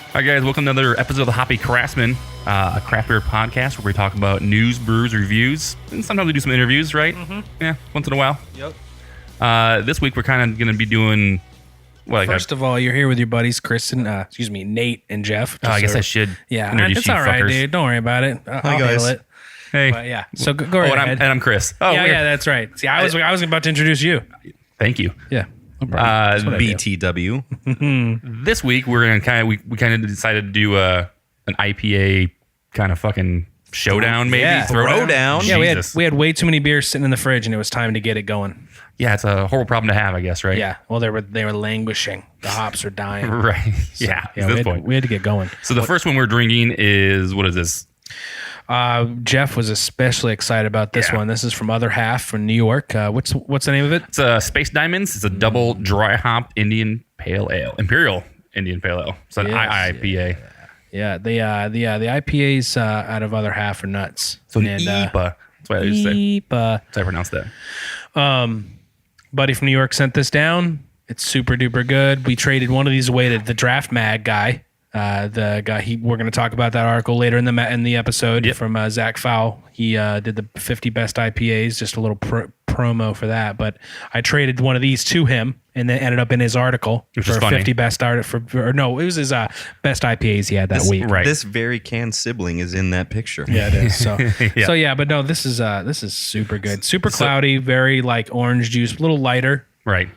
All right, guys, welcome to another episode of the Hoppy Craftsmen, a craft beer podcast where we talk about news, brews, reviews, and sometimes we do some interviews, right? Mm-hmm. Yeah, once in a while. Yep. This week we're kind of going to be doing... First of all, you're here with your buddies, Chris and, Nate and Jeff. I guess I should introduce it's you all right, fuckers. Dude. Don't worry about it. I'll handle it. Hey. But yeah, so go right ahead. And I'm Chris. Oh, yeah, weird. yeah, that's right. See, I was about to introduce you. Thank you. Yeah. No problem. BTW. This week we're going to we kind of decided to do an IPA kind of fucking showdown, maybe. Yeah. Throwdown. Yeah, we had way too many beers sitting in the fridge, and it was time to get it going. Yeah, it's a horrible problem to have, I guess, right? Yeah. Well, they were languishing. The hops are dying. Right. So, yeah. At we this had, point. we had to get going. So the first one we're drinking is, what is this? Jeff was especially excited about this one. This is from Other Half from New York. What's the name of it? It's Space Diamonds. It's a double dry hop Indian Pale Ale, Imperial Indian Pale Ale. It's an IPA. Yeah, the IPAs out of Other Half are nuts. So IPA. That's why I just say. IPA. That's how I pronounce that. Buddy from New York sent this down. It's super duper good. We traded one of these away to the Draft Mag guy. The guy we're going to talk about that article later in the episode from Zach Fowl. He did the 50 best IPAs, just a little promo for that. But I traded one of these to him, and then ended up in his article Which for is funny. 50 best it was his best IPAs he had that week. Right. This very canned sibling is in that picture. Yeah, it is. So Yeah. but no, this is super good, super cloudy, very like orange juice, a little lighter. Right.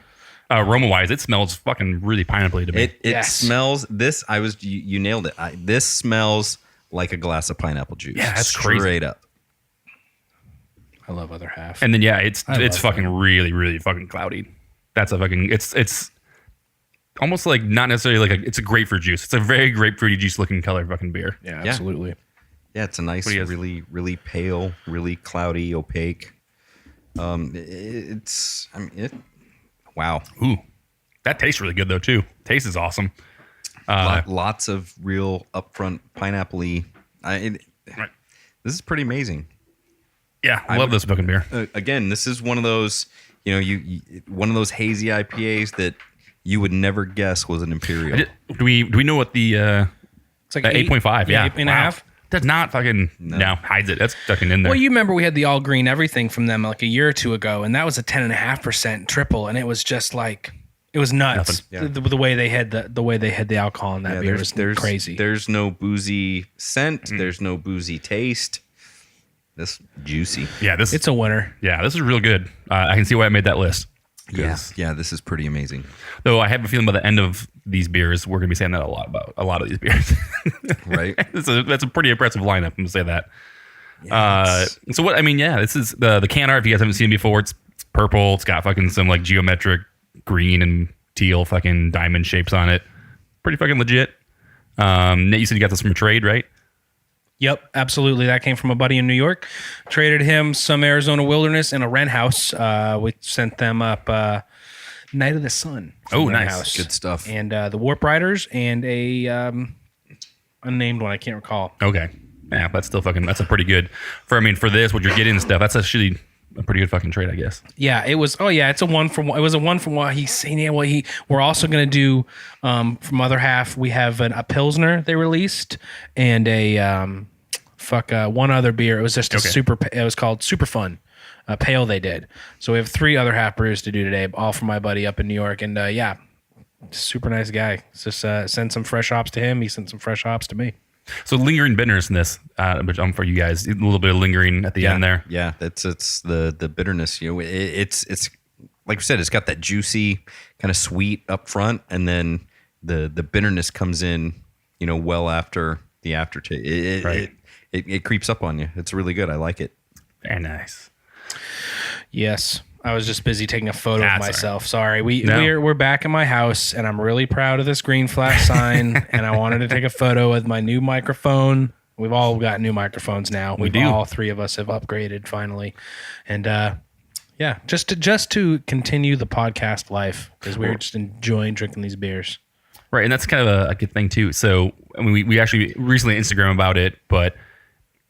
Aroma wise, it smells fucking really pineapple to me. It smells this. You nailed it. This smells like a glass of pineapple juice. Yeah, that's straight crazy. up. I love Other Half. And then it's love fucking really, really fucking cloudy. That's a fucking it's almost like not necessarily like it's a grapefruit juice. It's a very grapefruity juice looking color fucking beer. Yeah, absolutely. Yeah, it's a nice, What do you guys- really, really pale, really cloudy, opaque. Wow. Ooh, that tastes really good though too. Taste is awesome. Lots of real upfront pineapple-y. Right. This is pretty amazing. Yeah, I love this fucking beer. Again, this is one of those, you one of those hazy IPAs that you would never guess was an imperial. Do we know what the It's like 8.5? Yeah, 8.5. That's not fucking hides it. That's fucking in there. Well, you remember we had the all green everything from them like a year or two ago, and that was a 10.5% triple, and it was just like it was nuts. The way they had the alcohol in that beer was crazy. There's no boozy scent. There's no boozy taste. This juicy. Yeah, It's a winner. Yeah, this is real good. I can see why I made that list. Yeah, this is pretty amazing. Though I have a feeling by the end of these beers, we're going to be saying that a lot about a lot of these beers. Right? That's a pretty impressive lineup. I'm going to say that. Yes. So what? I mean, yeah, this is the can art. If you guys haven't seen it before, it's purple. It's got fucking some like geometric green and teal fucking diamond shapes on it. Pretty fucking legit. Nate, you said you got this from a trade, right? Yep, absolutely. That came from a buddy in New York. Traded him some Arizona Wilderness and a Wren House. We sent them up Night of the Sun. Oh, Wren nice. House. Good stuff. And the Warp Riders and a unnamed one. I can't recall. Okay. Yeah, that's still fucking. That's a pretty good for this. What you're getting and stuff. That's actually a pretty good fucking trade, I guess. Yeah, it was. Oh yeah, it's a one from. It was a one from what he's saying. Yeah, well, we're also gonna do from Other Half. We have a Pilsner they released and a one other beer. It was just a super. It was called Super Fun. Pale they did. So we have 3 Other Half brews to do today, all from my buddy up in New York. And super nice guy. Just send some fresh hops to him. He sent some fresh hops to me. So lingering bitterness in this, which for you guys, a little bit of lingering at the end there. Yeah, it's the bitterness. It's like we said, it's got that juicy kind of sweet up front, and then the bitterness comes in, well after the aftertaste. It creeps up on you. It's really good. I like it. Very nice. Yes. I was just busy taking a photo of That's myself. Sorry. We're back in my house, and I'm really proud of this green flash sign, and I wanted to take a photo with my new microphone. We've all got new microphones now. All 3 of us have upgraded finally. And just to continue the podcast life, because we're just enjoying drinking these beers. Right, and that's kind of a good thing too. So I mean, we actually recently Instagram about it, but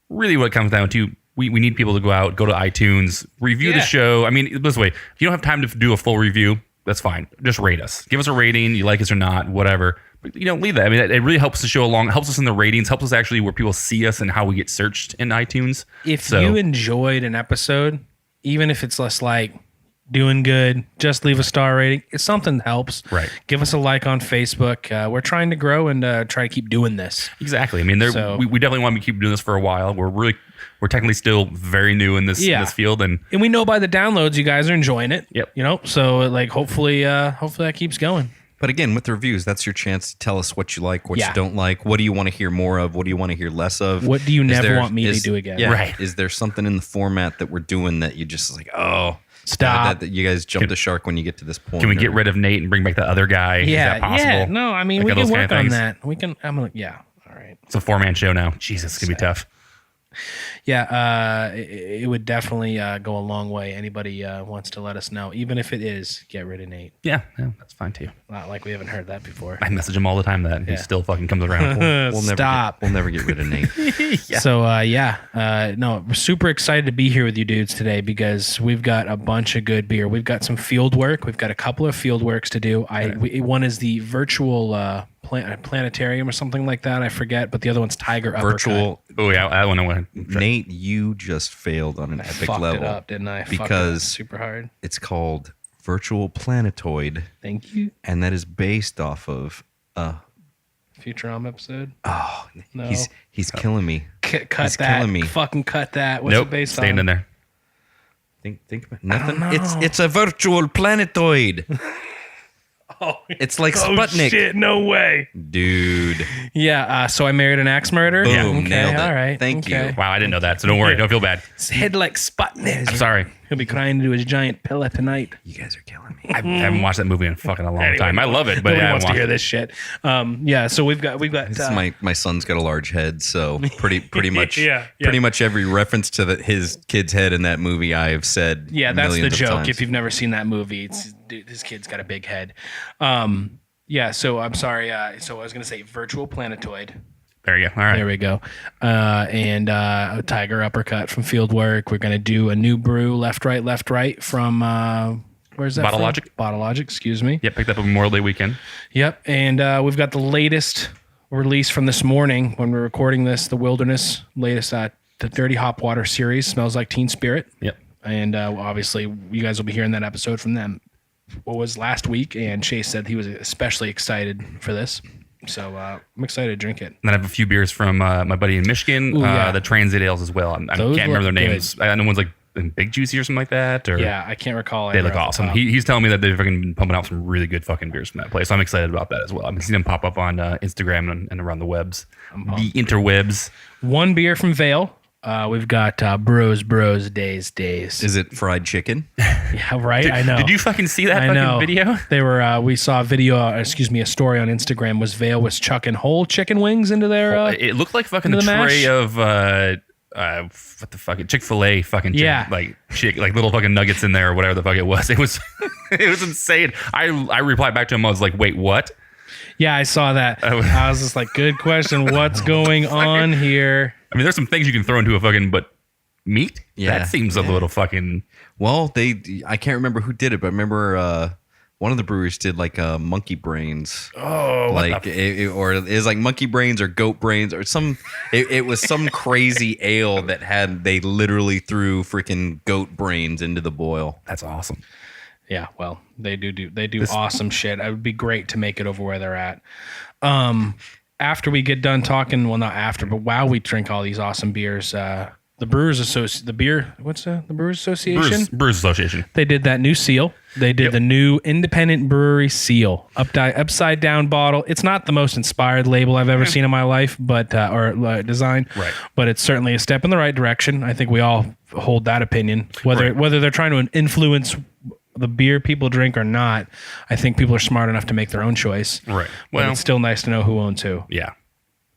really what it comes down to, we need people to go to iTunes, review the show. I mean, this way, if you don't have time to do a full review, that's fine. Just rate us. Give us a rating. You like us or not, whatever. But, leave that. I mean, it really helps to show along, helps us in the ratings, helps us actually where people see us and how we get searched in iTunes. If you enjoyed an episode, even if it's less like doing good, just leave a star rating. If something helps, right? Give us a like on Facebook. We're trying to grow and try to keep doing this. Exactly. I mean, we definitely want to keep doing this for a while. We're technically still very new in this field, and we know by the downloads you guys are enjoying it. Yep. So like hopefully that keeps going. But again, with the reviews, that's your chance to tell us what you like, what you don't like. What do you want to hear more of? What do you want to hear less of? What do you never want me to do again? Yeah, right. Is there something in the format that we're doing that you just like, stop? That you guys jump the shark when you get to this point? Can we get rid of Nate and bring back the other guy? Yeah. Is that possible? Yeah. No, I mean, we can work on that. We can. I'm like, yeah. All right. It's a 4-man show now. Jesus, it's going to be tough. Yeah, it would definitely go a long way. Anybody wants to let us know, even if it is get rid of Nate. Yeah, that's fine too. Not like we haven't heard that before. I message him all the time that he still fucking comes around. Stop. We'll never get rid of Nate. Yeah. So no, we're super excited to be here with you dudes today because we've got a bunch of good beer. We've got some field work. We've got a couple of field works to do. One is the virtual planetarium or something like that. I forget, but the other one's Tiger Virtual. Uppercut. Oh yeah, that one I want. Nate, you just failed on an epic fucked level. it up, didn't I? Because super hard. It's called Virtual Planetoid. Thank you. And that is based off of Futurama episode. Oh, no. He's killing me. Cut he's that. Killing me. Fucking cut that. What's nope, it based staying on? in there. Think about nothing. I don't know. It's a virtual planetoid. Oh, it's like Sputnik. Shit, no way. Dude. Yeah, so I married an axe murderer. Boom, Yeah, okay, nailed it. all right. Thank you. Wow, I didn't know that, so don't worry. Don't feel bad. His head like Sputnik. I'm sorry. He'll be crying into his giant pillow tonight. You guys are killing me. I haven't watched that movie in fucking a long time. I love it, but nobody I wants to haven't hear watched this shit. Yeah, so we've got. This is my son's got a large head, so pretty much Yeah. pretty much every reference to his kid's head in that movie I have said. Yeah, that's the millions of joke. times. If you've never seen that movie, dude, this kid's got a big head. Yeah, so I'm sorry. So I was going to say virtual planetoid. There you go. All right. There we go. And a Tiger Uppercut from Fieldwork. We're going to do a new brew, left, right from, where's that Bottle from? Logic. Bottle Logic, excuse me. Yep, picked up a Memorial Day weekend. Yep, and we've got the latest release from this morning when we're recording this, the Wilderness, latest, the 30 Hop Water series, smells like Teen Spirit. Yep. And obviously, you guys will be hearing that episode from them. What was last week, and Chase said he was especially excited for this. So I'm excited to drink it. And then I have a few beers from my buddy in Michigan, the Transit Ales as well. I can't remember their names. I know one's like Big Juicy or something like that. Or yeah, I can't recall. They look awesome. He's telling me that they've fucking been pumping out some really good fucking beers from that place. So I'm excited about that as well. I've seen them pop up on Instagram and around the webs, the interwebs. One beer from Vale. We've got Bros Days. Is it fried chicken? Yeah, right. I know. Did you fucking see that fucking video? They were. We saw a video. A story on Instagram. Was Vale was chucking whole chicken wings into their. It looked like fucking the tray of what the fuck? Chick-fil-A fucking chicken, like little fucking nuggets in there or whatever the fuck it was. It was it was insane. I replied back to him. I was like, wait, what? Yeah, I saw that. I was just like, good question. What's going on here? I mean, there's some things you can throw into a fucking, but meat? Yeah. That seems a little fucking... Well, I can't remember who did it, but I remember one of the brewers did like monkey brains. Oh, like or it was like monkey brains or goat brains or some. It was some crazy ale that they literally threw freaking goat brains into the boil. That's awesome. Yeah, well, they do awesome shit. It would be great to make it over where they're at. After we get done talking, well, not after, but while we drink all these awesome beers, the Brewers Association, the Brewers Association? Brewers Association. They did that new seal. They did the new independent brewery seal, upside down bottle. It's not the most inspired label I've ever seen in my life, but or design. Right. But it's certainly a step in the right direction. I think we all hold that opinion. Whether they're trying to influence the beer people drink or not, I think people are smart enough to make their own choice. Right. Well, it's still nice to know who owns who. Yeah.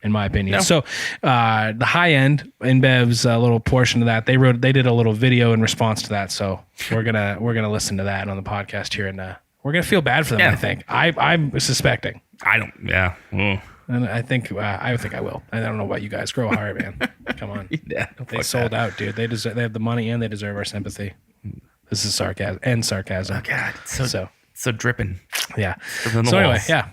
In my opinion. No. So the high end, InBev's a little portion of that. They did a little video in response to that. So we're gonna listen to that on the podcast here, and we're gonna feel bad for them. Yeah. I think I'm suspecting. I don't. Yeah. Ooh. And I think I will. I don't know about you guys. Grow a heart, man. Come on. Yeah, they sold out, dude. They have the money and they deserve our sympathy. This is sarcasm. Oh God. So So dripping. Yeah. Dripping on the So anyway, walls. yeah.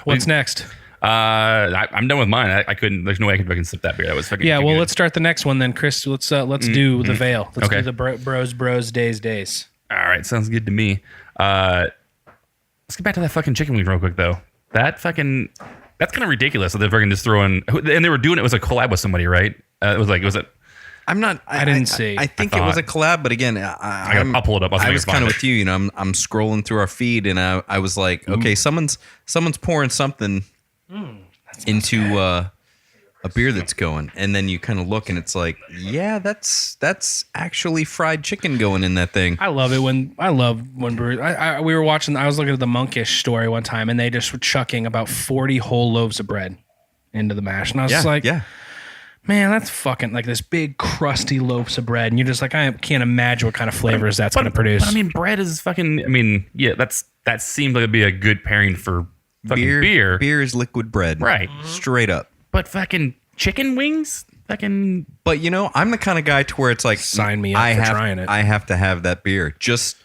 What's next? I'm done with mine. I couldn't. There's no way I could fucking sip that beer. That was fucking. Yeah, too well, good. let's start the next one then, Chris. Let's do the veil. Let's Okay. do the bros days. All right, sounds good to me. Let's get back to that fucking chicken wing real quick though. That's kind of ridiculous that they're fucking just throwing. And they were doing it was a collab with somebody, right? It was a. I'm not. I didn't see. I think it was a collab, but again, I'll pull it up. I was kind of with with you. You know, I'm scrolling through our feed, and I was like, okay, someone's pouring something into a beer that's going, and then you kind of look, and it's like, yeah, that's actually fried chicken going in that thing. I love when brewers. We were watching. I was looking at the Monkish story one time, and they just were chucking about 40 whole loaves of bread into the mash, and I was just like, yeah. man, that's fucking like this big crusty loaves of bread, and you're just like, I can't imagine what kind of flavors that's going to produce. But I mean, bread is fucking. I mean, yeah, that seems like it'd be a good pairing for fucking beer. Beer is liquid bread, Right. Straight up. But fucking chicken wings, fucking. But you know, I'm the kind of guy to where it's like, Sign me up for trying it. I have to have that beer just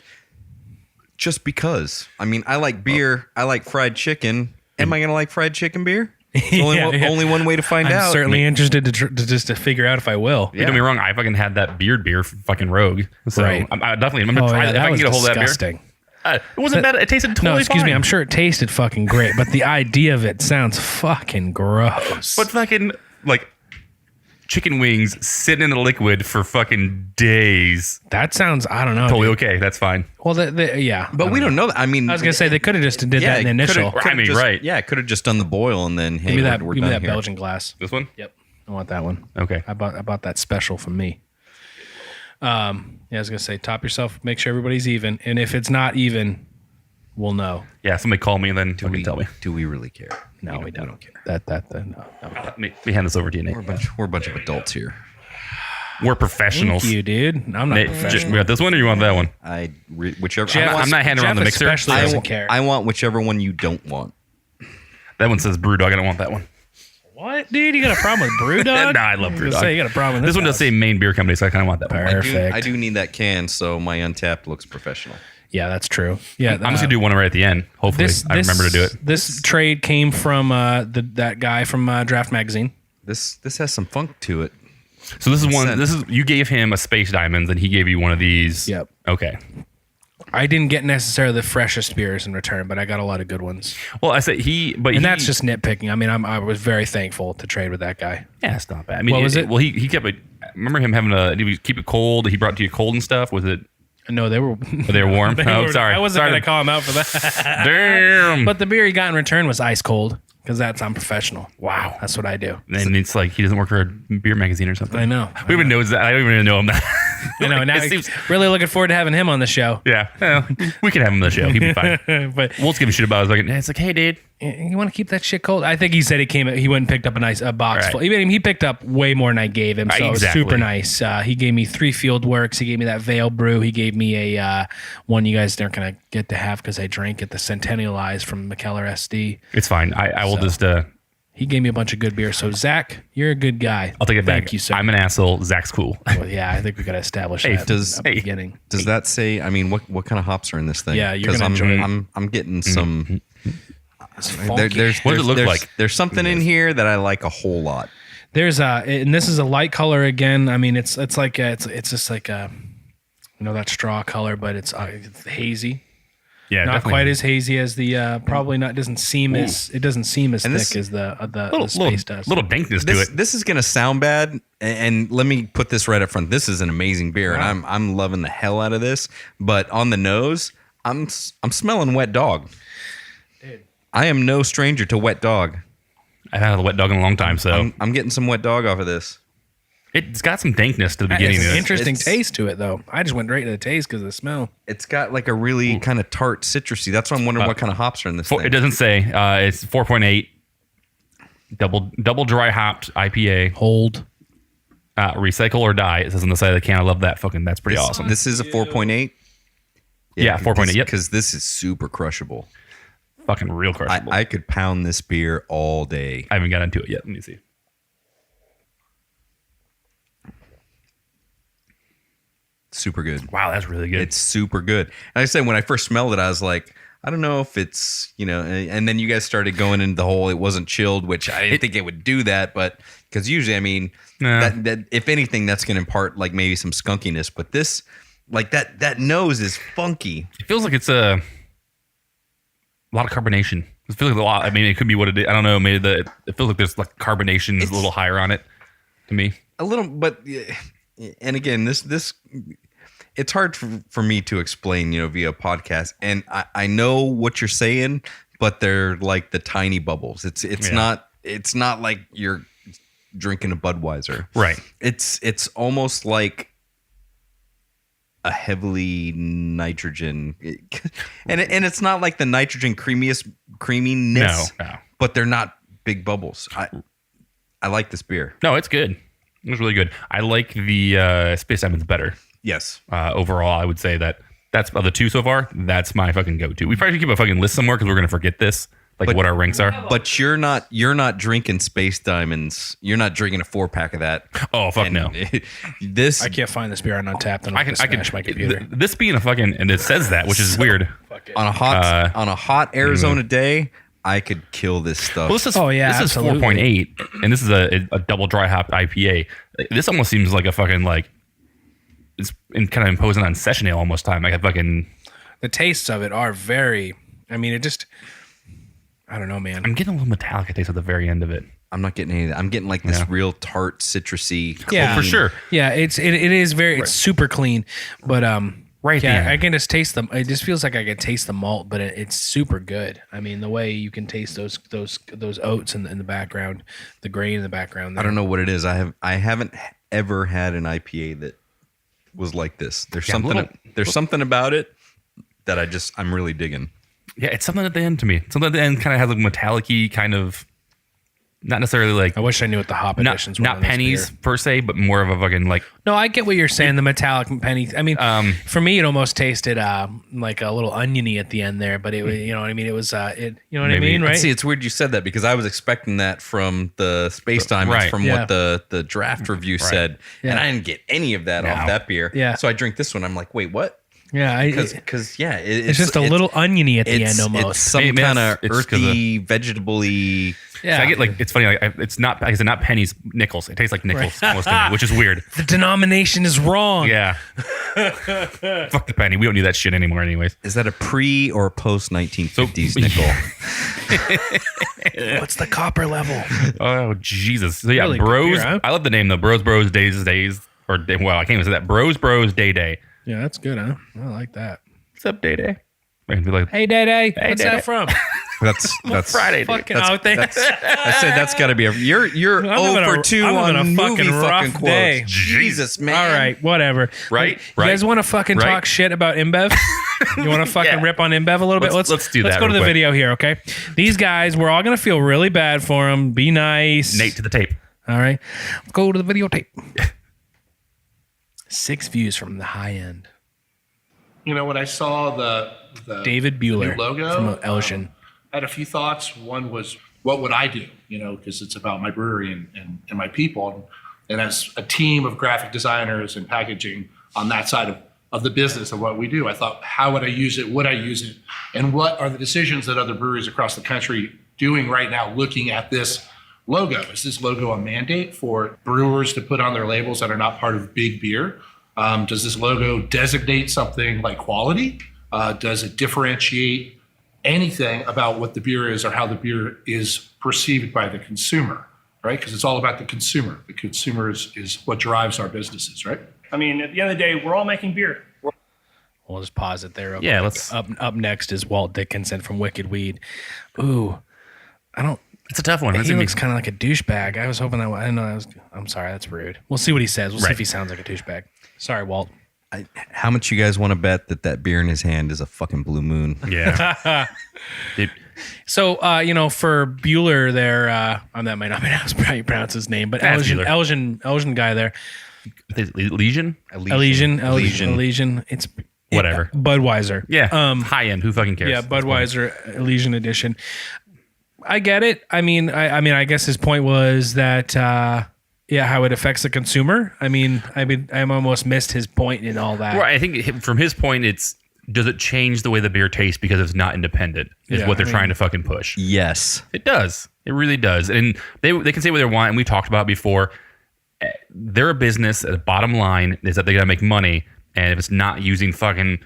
because. I mean, I like beer. I like fried chicken. Am I gonna like fried chicken beer? It's only one way to find I'm out. certainly interested to figure out if I will. Don't get me wrong. I fucking had that beer fucking Rogue. So Right. I definitely. I'm gonna try that. If I can get a hold of that disgusting. beer. It wasn't bad. It tasted totally No, excuse me. fine. I'm sure it tasted fucking great, but the idea of it sounds fucking gross. But fucking like chicken wings sitting in a liquid for fucking days. That sounds, I don't know. Totally dude. okay. That's fine. Well, yeah. But we don't know that. I mean, I was gonna say they could have just did that in the initial. I mean, right. Yeah, could have just done the boil and then hey, Give me that. we're Give me done that here. Belgian glass. This one? Yep, I want that one. Okay. I bought that special from me. Yeah, I was gonna say, top yourself, make sure everybody's even, and if it's not even, we'll know. Yeah, somebody call me and then fucking tell me. Do we really care? No, we don't care. No. Let me hand this over to you, Nate. We're a bunch of adults here. We're professionals. Thank you, dude. I'm not Nate, professional. we got this one or you want that one? Whichever. Jeff- I'm not handing around the Jeff mixer. especially I, doesn't want, care. I want whichever one you don't want. That one says Brewdog. I don't want that one. What, dude? You got a problem with Brewdog? Nah, I love Brewdog. Say you got a problem with This one does say main beer company, so I kind of want that one. Perfect. I do need that can, so my Untapped looks professional. Yeah, that's true. Yeah, I'm just gonna do one right at the end. Hopefully, I remember to do it. This trade came from that guy from Draft Magazine. This has some funk to it. So this is one. This is you gave him a Space Diamonds, and he gave you one of these. Yep. Okay. I didn't get necessarily the freshest beers in return, but I got a lot of good ones. Well, I said And that's just nitpicking. I mean, I was very thankful to trade with that guy. yeah, it's not bad. I mean, What was it? Well, he kept it. I remember him having did he keep it cold? He brought it to you cold and stuff. Was it? No, they were. They were warm. Oh, sorry. I wasn't Sorry. going to call him out for that. Damn. But the beer he got in return was ice cold because that's unprofessional. Wow. That's what I do. And it's like he doesn't work for a beer magazine or something. I know. Who even knows that? I don't even know him. I know. Now It seems- really looking forward to having him on the show. yeah. Well, we can have him on the show. He'd be fine. But We'll just give a shit about it. It's like, hey, dude. you want to keep that shit cold? I think he said he went and picked up a box Right. full. He picked up way more than I gave him, so Exactly. it was super nice. He gave me 3 Field Works. He gave me that Veil Brew. He gave me a one you guys aren't going to get to have because I drank it, the Centennialized from McKellar SD. It's fine. I will just. He gave me a bunch of good beer. So Zach, you're a good guy. I'll take it back. Thank you, sir. I'm an asshole. Zach's cool. Well, yeah, I think we got to establish Hey, that at the beginning. Does that say? I mean, what kind of hops are in this thing? Yeah, you're 'Cause gonna enjoy it. I'm getting some. Funky. What does it look like? There's something in here that I like a whole lot. There's and this is a light color again. I mean, it's like it's just like that straw color, but it's hazy. Yeah, Not definitely. quite as hazy as the probably not doesn't seem as thick as the space does. Little dankness to it. This is gonna sound bad, and let me put this right up front. This is an amazing beer, and I'm loving the hell out of this. But on the nose, I'm smelling wet dog. Dude. I am no stranger to wet dog. I've had a wet dog in a long time, so I'm getting some wet dog off of this. it's got some dankness to the beginning It's of an it. interesting It's- taste to it, though. I just went right to the taste because of the smell. It's got like a really kind of tart citrusy. That's why I'm wondering what kind of hops are in this thing. It doesn't say. It's 4.8. Double dry hopped IPA. Hold. Recycle or die. It says on the side of the can. I love that. That's pretty awesome. This is a 4.8. Yeah, 4.8, yep. Because this is super crushable. Fucking real crushable. I could pound this beer all day. I haven't got into it yet. Let me see. Super good. Wow, that's really good. It's super good. And I said, when I first smelled it, I was like, I don't know if it's, and then you guys started going into the whole, it wasn't chilled, which I didn't think it would do that, but because usually, I mean, that if anything, that's going to impart like maybe some skunkiness, but this, like that nose is funky. It feels like it's a lot of carbonation. It feels like a lot. I mean, it could be what it is. I don't know. Maybe it feels like there's like carbonation is a little higher on it to me. A little, but, and again, this it's hard for me to explain, via podcast. And I know what you're saying, but they're like the tiny bubbles. It's not like you're drinking a Budweiser. Right. It's almost like a heavily nitrogen, and it's not like the nitrogen creaminess, No. but they're not big bubbles. I like this beer. No, it's good. It's really good. I like the Space Diamonds better. Yes. Overall, I would say that's of the two so far. That's my fucking go-to. We probably should keep a fucking list somewhere because we're gonna forget this, what our ranks are. But you're not drinking Space Diamonds. You're not drinking a 4-pack of that. Oh fuck no! I can't find this beer on Untapped. And I can smash my computer. This being a fucking, and it says that, which is weird. On a hot Arizona day, I could kill this stuff. Well, this is 4.8, and this is a double dry hop IPA. This almost seems like a fucking like. It's kind of imposing on session ale almost time. Like a fucking. The tastes of it are very. I mean, it just. I don't know, man. I'm getting a little metallic taste at the very end of it. I'm not getting any of that. I'm getting like this real tart, citrusy. Yeah, for sure. Yeah, it is very. It's super clean, but right. Yeah, I can just taste them. It just feels like I can taste the malt, but it's super good. I mean, the way you can taste those oats in the background, the grain in the background. I don't know what it is. I haven't ever had an IPA that was like this. There's something about it that I'm really digging. Yeah, it's something at the end to me. Something at the end kind of has like metallic-y kind of, not necessarily like. I wish I knew what the hop additions were. Not pennies per se, but more of a fucking like. No, I get what you're saying. The metallic pennies. I mean, for me, it almost tasted like a little oniony at the end there, but it was, you know what I mean. It was, you know what I mean, right? See, it's weird you said that because I was expecting that from the Space Diamonds, from what the draft review said, and I didn't get any of that off that beer. Yeah. So I drink this one. I'm like, wait, what? Yeah, because it's just a little oniony at the end almost. It's some kind of earthy, vegetable-y. Yeah, so I get like it's funny. Like it's not not pennies, nickels. It tastes like nickels almost to me, which is weird. The denomination is wrong. Yeah, fuck the penny. We don't need that shit anymore, anyways. Is that a pre or post 1950s nickel? What's the copper level? Oh Jesus! So yeah, Really Bros. beer, huh? I love the name though. Bros Days, or well, I can't even say that. Bros Day. Yeah, that's good, huh? I like that. What's up, Day? Be like, Hey, Day. Hey, What's Day. that from? That's Friday. Fucking that's, I said that's got to be you're 0 for 2 on movie fucking quotes. Day. Jesus, man. All right, whatever. Right. You guys want to fucking talk shit about InBev? You want to fucking rip on InBev a little bit? Let's do that. Let's go to the real quick. video here, okay? These guys, we're all gonna feel really bad for them. Be nice, Nate to the tape. All right, go to the videotape. 6 views from the high end. You know, when I saw the David Bueller new logo from Elgin. I had a few thoughts. One was, what would I do? You know, because it's about my brewery and my people. And as a team of graphic designers and packaging on that side of the business of what we do, I thought, how would I use it? Would I use it? And what are the decisions that other breweries across the country doing right now looking at this logo? Is this logo a mandate for brewers to put on their labels that are not part of big beer? Does this logo designate something like quality? Does it differentiate anything about what the beer is or how the beer is perceived by the consumer, right? Because it's all about the consumer. The consumer is what drives our businesses, right? I mean, at the end of the day, we're all making beer. We'll just pause it there. Yeah, quick. let's- Up next is Walt Dickinson from Wicked Weed. Ooh, I don't. It's a tough one. He looks kind of like a douchebag. I was hoping I didn't know. I'm sorry, that's rude. We'll see what he says. We'll see if he sounds like a douchebag. Sorry, Walt. How much you guys want to bet that beer in his hand is a fucking Blue Moon? Yeah. Dude, So, for Bueller there, that might not be how you pronounce his name, but That's Bueller. Elgin guy there. Legion? Elysian. It's Whatever. Budweiser. Yeah. High end. Who fucking cares? Yeah, Budweiser Elysian edition. I get it. I mean, I guess his point was that Yeah, how it affects the consumer. I'm almost missed his point in all that. Right. I think from his point, it's does it change the way the beer tastes because it's not independent? Is Yeah, what they're I mean- trying to fucking push. Yes. It does. It really does. And they can say what they want, and we talked about it before. They're a business. The bottom line is that they gotta make money, and if it's not using fucking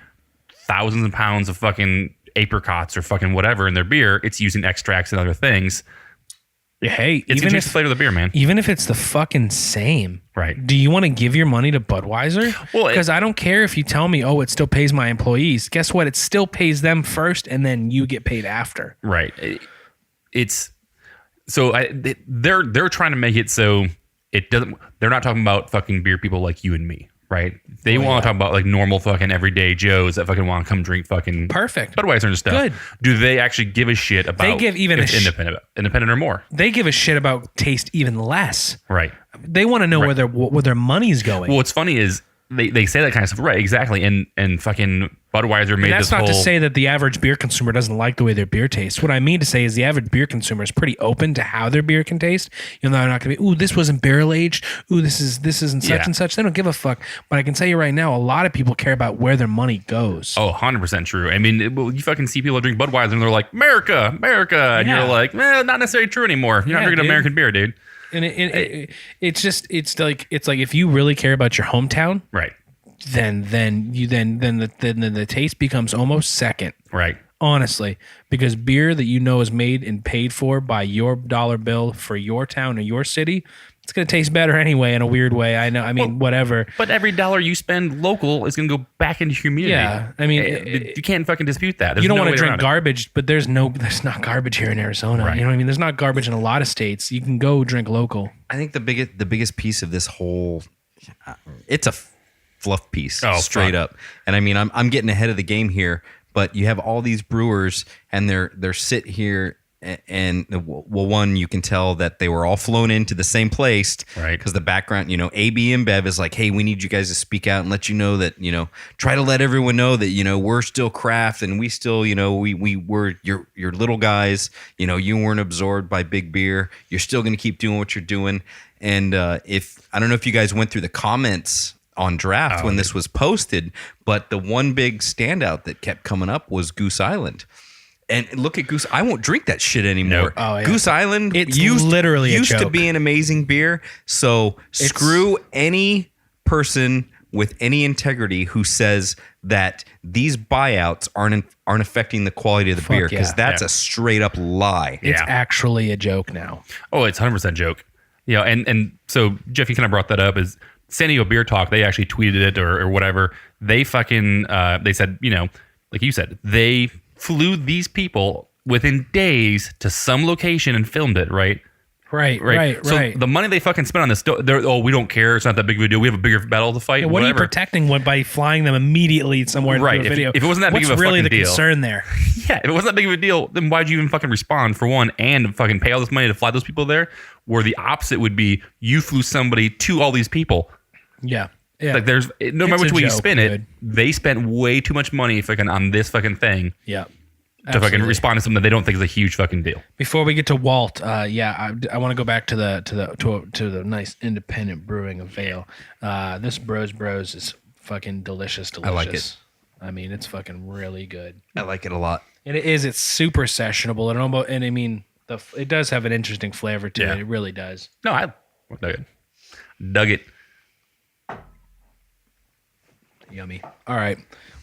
thousands of pounds of fucking apricots or fucking whatever in their beer, it's using extracts and other things. Hey, It's even a if flavor of the beer, man. even if it's the fucking same, Right. Do you want to give your money to Budweiser? Well, Because I don't care if you tell me, oh, it still pays my employees. Guess what? It still pays them first, and then you get paid after. Right. It's so they're trying to make it so it doesn't. They're not talking about fucking beer people like you and me, right? They want to talk about like normal fucking everyday Joes that fucking want to come drink fucking Perfect. Budweiser and stuff. Good. Do they actually give a shit about? They give even if a it's independent or more? They give a shit about taste even less. Right. They want to know where their money's going. Well, what's funny is they say that kind of stuff, right? Exactly. And fucking Budweiser made And that's this not whole. to say that the average beer consumer doesn't like the way their beer tastes. What I mean to say is the average beer consumer is pretty open to how their beer can taste. You know, they're not going to be, ooh, this wasn't barrel aged. Ooh, this isn't such Yeah. and such. They don't give a fuck. But I can tell you right now, a lot of people care about where their money goes. Oh, 100% true. I mean, you fucking see people drink Budweiser and they're like, America, America. And Yeah. you're like, not necessarily true anymore. You're not Yeah, drinking dude. American beer, dude. And it's like if you really care about your hometown, Right. then the taste becomes almost second. Right. Honestly, because beer that you know is made and paid for by your dollar bill for your town or your city, it's going to taste better anyway in a weird way. I know. I mean, whatever. But every dollar you spend local is going to go back into your community. Yeah, I mean, you can't fucking dispute that. There's You don't no want way to drink around it. garbage, but there's not garbage here in Arizona. Right. You know what I mean? There's not garbage in a lot of states. You can go drink local. I think the biggest piece of this whole, it's a fluff piece, Oh, straight fuck. up. And I mean, I'm getting ahead of the game here, but you have all these brewers, and they're sit here, and well, one, you can tell that they were all flown into the same place, Right. Because the background, you know, AB InBev is like, hey, we need you guys to speak out and let you know that, you know, try to let everyone know that, you know, we're still craft and we still, you know, we're your little guys. You know, you weren't absorbed by big beer. You're still going to keep doing what you're doing. And if I don't know if you guys went through the comments on draft when this was posted, but the one big standout that kept coming up was Goose Island. And look at Goose. I won't drink that shit anymore. Nope. Oh, yeah. Goose Island It's literally a used to joke. be an amazing beer. So screw any person with any integrity who says that these buyouts aren't affecting the quality of the beer, because yeah. that's Yeah. a straight up lie. It's Yeah. actually a joke now. Oh, it's 100% joke. Yeah, and so Jeff, you kind of brought that up. Is San Diego Beer Talk? They actually tweeted it or whatever. They fucking they said, you know, like you said, they flew these people within days to some location and filmed it. Right. Right. So the money they fucking spent on this, we don't care. It's not that big of a deal. We have a bigger battle to fight. Yeah, what are you whatever. protecting by flying them immediately somewhere Right. into a video? If it wasn't that big What's of a really fucking the deal. concern there? Yeah, if it wasn't that big of a deal, then why'd you even fucking respond for one and fucking pay all this money to fly those people there? Where the opposite would be you flew somebody to all these people. Yeah. Like there's no matter It's which a way you joke, spin it, dude. they spent way too much money fucking on this fucking thing Yeah. to fucking Absolutely. respond to something that they don't think is a huge fucking deal. Before we get to Walt, I want to go back to the nice independent brewing of Vale. This Bros is fucking delicious. I like it. I mean, it's fucking really good. I like it a lot. And it's super sessionable and I mean, it does have an interesting flavor to Yeah. it. It really does. No, I dug it. Yummy. All right,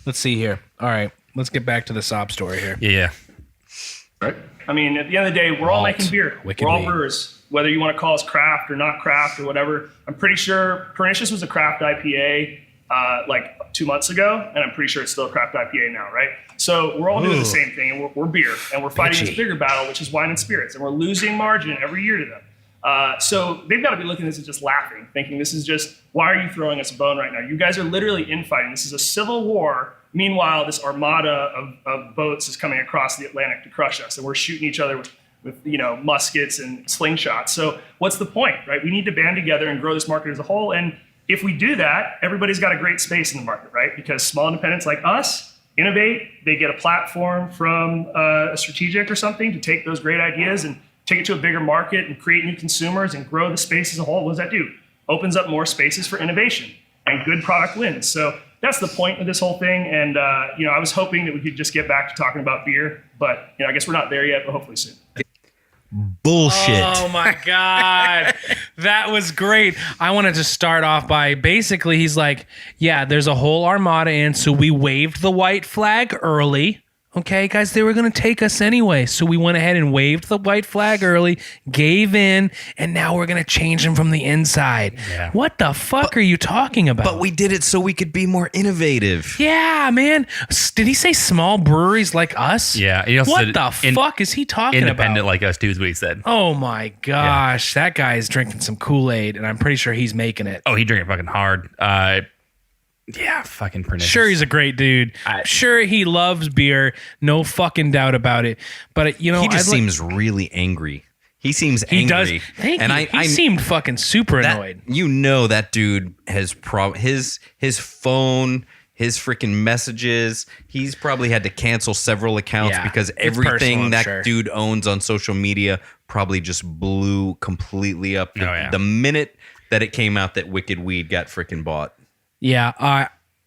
let's see here. All right, let's get back to the sob story here. Yeah. Right? I mean, at the end of the day, we're all Malt. making beer. Wicked We're all weed. brewers. Whether you want to call us craft or not craft or whatever, I'm pretty sure Pernicious was a craft IPA like 2 months ago, and I'm pretty sure it's still a craft IPA now, right? So we're all doing the same thing, and we're beer, and we're fighting Bitchy. this bigger battle, which is wine and spirits, and we're losing margin every year to them. So they've got to be looking at this and just laughing, thinking this is just, why are you throwing us a bone right now? You guys are literally infighting. This is a civil war. Meanwhile, this armada of boats is coming across the Atlantic to crush us, and we're shooting each other with you know, muskets and slingshots. So what's the point, right? We need to band together and grow this market as a whole. And if we do that, everybody's got a great space in the market, right? Because small independents like us innovate, they get a platform from a strategic or something to take those great ideas and take it to a bigger market and create new consumers and grow the space as a whole. What does that do? Opens up more spaces for innovation, and good product wins. So that's the point of this whole thing. And, I was hoping that we could just get back to talking about beer, but, I guess we're not there yet, but hopefully soon. Bullshit. Oh my God. That was great. I wanted to start off by basically he's like, yeah, there's a whole armada in, so we waved the white flag early. Okay, guys, they were going to take us anyway. So we went ahead and waved the white flag early, gave in, and now we're going to change them from the inside. Yeah. What the fuck are you talking about? But we did it so we could be more innovative. Yeah, man. Did he say small breweries like us? Yeah. He also What said the fuck is he talking independent about? like us too is what he said. Oh my gosh. That guy is drinking some Kool-Aid, and I'm pretty sure he's making it. Oh, he drank it fucking hard. Yeah, fucking pernicious. Sure, he's a great dude. Sure, he loves beer. No fucking doubt about it. But, He just seems really angry. He seems He angry. does. Thank and you. He seemed fucking super that, annoyed. that dude has his phone, his freaking messages. He's probably had to cancel several accounts Yeah, because it's everything personal, I'm that sure. dude owns on social media probably just blew completely up. yeah. The minute that it came out that Wicked Weed got freaking bought. Yeah,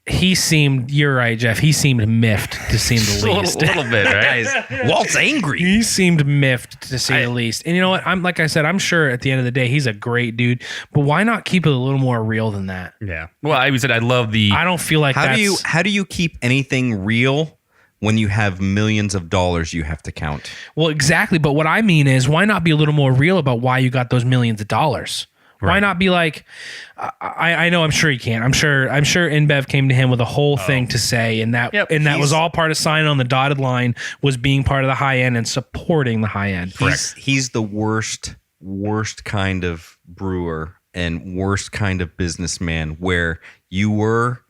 you're right, Jeff. He seemed miffed to seem the a least. little bit, right? Guys, Walt's angry. He seemed miffed to say the least. And you know what? Like I said, I'm sure at the end of the day, he's a great dude. But why not keep it a little more real than that? Yeah. Well, I said I love the. I don't feel like How that's... do you keep anything real when you have millions of dollars you have to count? Well, exactly. But what I mean is, why not be a little more real about why you got those millions of dollars? Why Right. not be like, I know, I'm sure he can. I'm sure InBev came to him with a whole thing to say, and that was all part of signing on the dotted line, was being part of the high end and supporting the high end. He's the worst kind of brewer and worst kind of businessman where you were.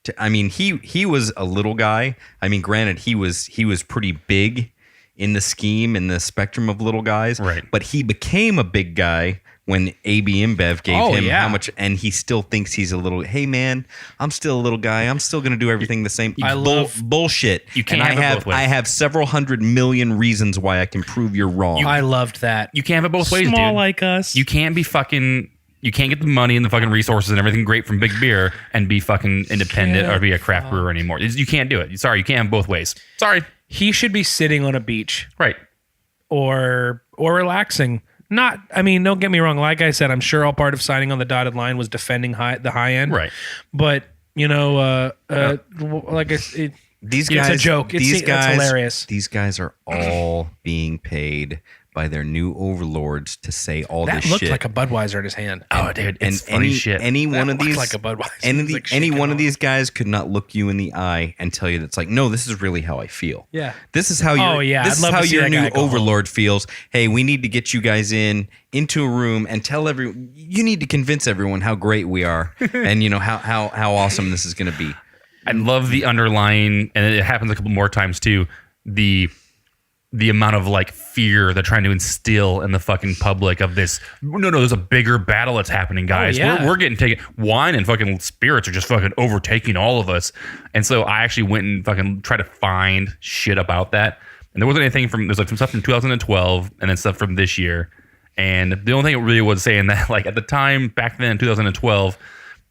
He was a little guy. Granted, he was pretty big in the scheme and the spectrum of little guys. Right. But he became a big guy when AB InBev gave him how much, and he still thinks he's a little. Hey man, I'm still a little guy. I'm still going to do everything the same. I love bullshit. You can't and have it both ways. I have several 100 million reasons why I can prove you're wrong. I loved that. You can't have it both ways, Small dude. like us. You can't be fucking. You can't get the money and the fucking resources and everything great from big beer and be fucking independent or be a craft brewer anymore. You can't do it. Sorry, you can't have both ways. Sorry. He should be sitting on a beach Right. or relaxing. Don't get me wrong. Like I said, I'm sure all part of signing on the dotted line was defending the high end. Right. But like These it's guys, a joke. It's hilarious. These guys are all being paid by their new overlords to say all That this looked shit. like a Budweiser in his hand. Oh, dude, and it's funny shit. any That one of looked these, like a Budweiser. any one of these guys could not look you in the eye and tell you that's like, no, this is really how I feel. Yeah. This is how I'd love to see your that new guy go overlord feels. Hey, we need to get you guys into a room and tell everyone. You need to convince everyone how great we are and how awesome this is going to be. I love the underlying, and it happens a couple more times too. The amount of like fear they're trying to instill in the fucking public of this. No, there's a bigger battle that's happening, guys. yeah. We're getting taken. Wine and fucking spirits are just fucking overtaking all of us. And so I actually went and fucking tried to find shit about that. And there wasn't anything there's like some stuff from 2012 and then stuff from this year. And the only thing it really was saying that like at the time back then in 2012,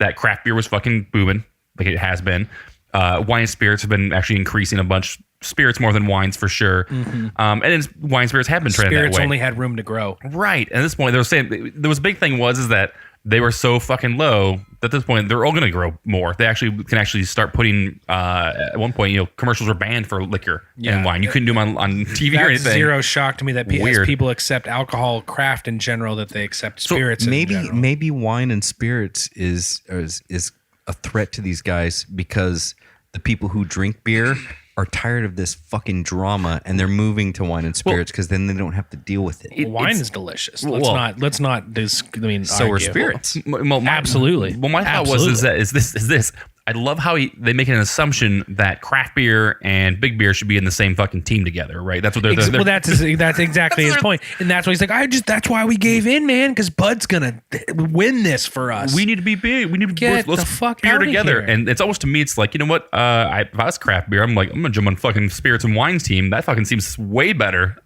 that craft beer was fucking booming like it has been. Wine and spirits have been actually increasing a bunch. Spirits more than wines for sure. And then wine and spirits have been trending that way. Spirits only had room to grow. Right. At this point, they were saying there was a big thing is that they were so fucking low that at this point they're all going to grow more. They can actually start putting. At one point, commercials were banned for liquor and wine. You couldn't do them on TV or That's anything. zero shock to me that Weird. people accept alcohol, craft in general, that they accept spirits. in general. Maybe wine and spirits is a threat to these guys because the people who drink beer are tired of this fucking drama and they're moving to wine and spirits because then they don't have to deal with it. Wine is delicious. Let's not. So are argue. spirits. Absolutely. Well, my thought is this. I love how they make an assumption that craft beer and big beer should be in the same fucking team together, right? That's what they're. Well, that's exactly his point, and that's why he's like, that's why we gave in, man, because Bud's gonna win this for us. We need to be big. We need to Get let's the fuck beer outta together. here. And it's almost to me, it's like, you know what? If I was craft beer, I'm gonna jump on fucking spirits and wines team. That fucking seems way better.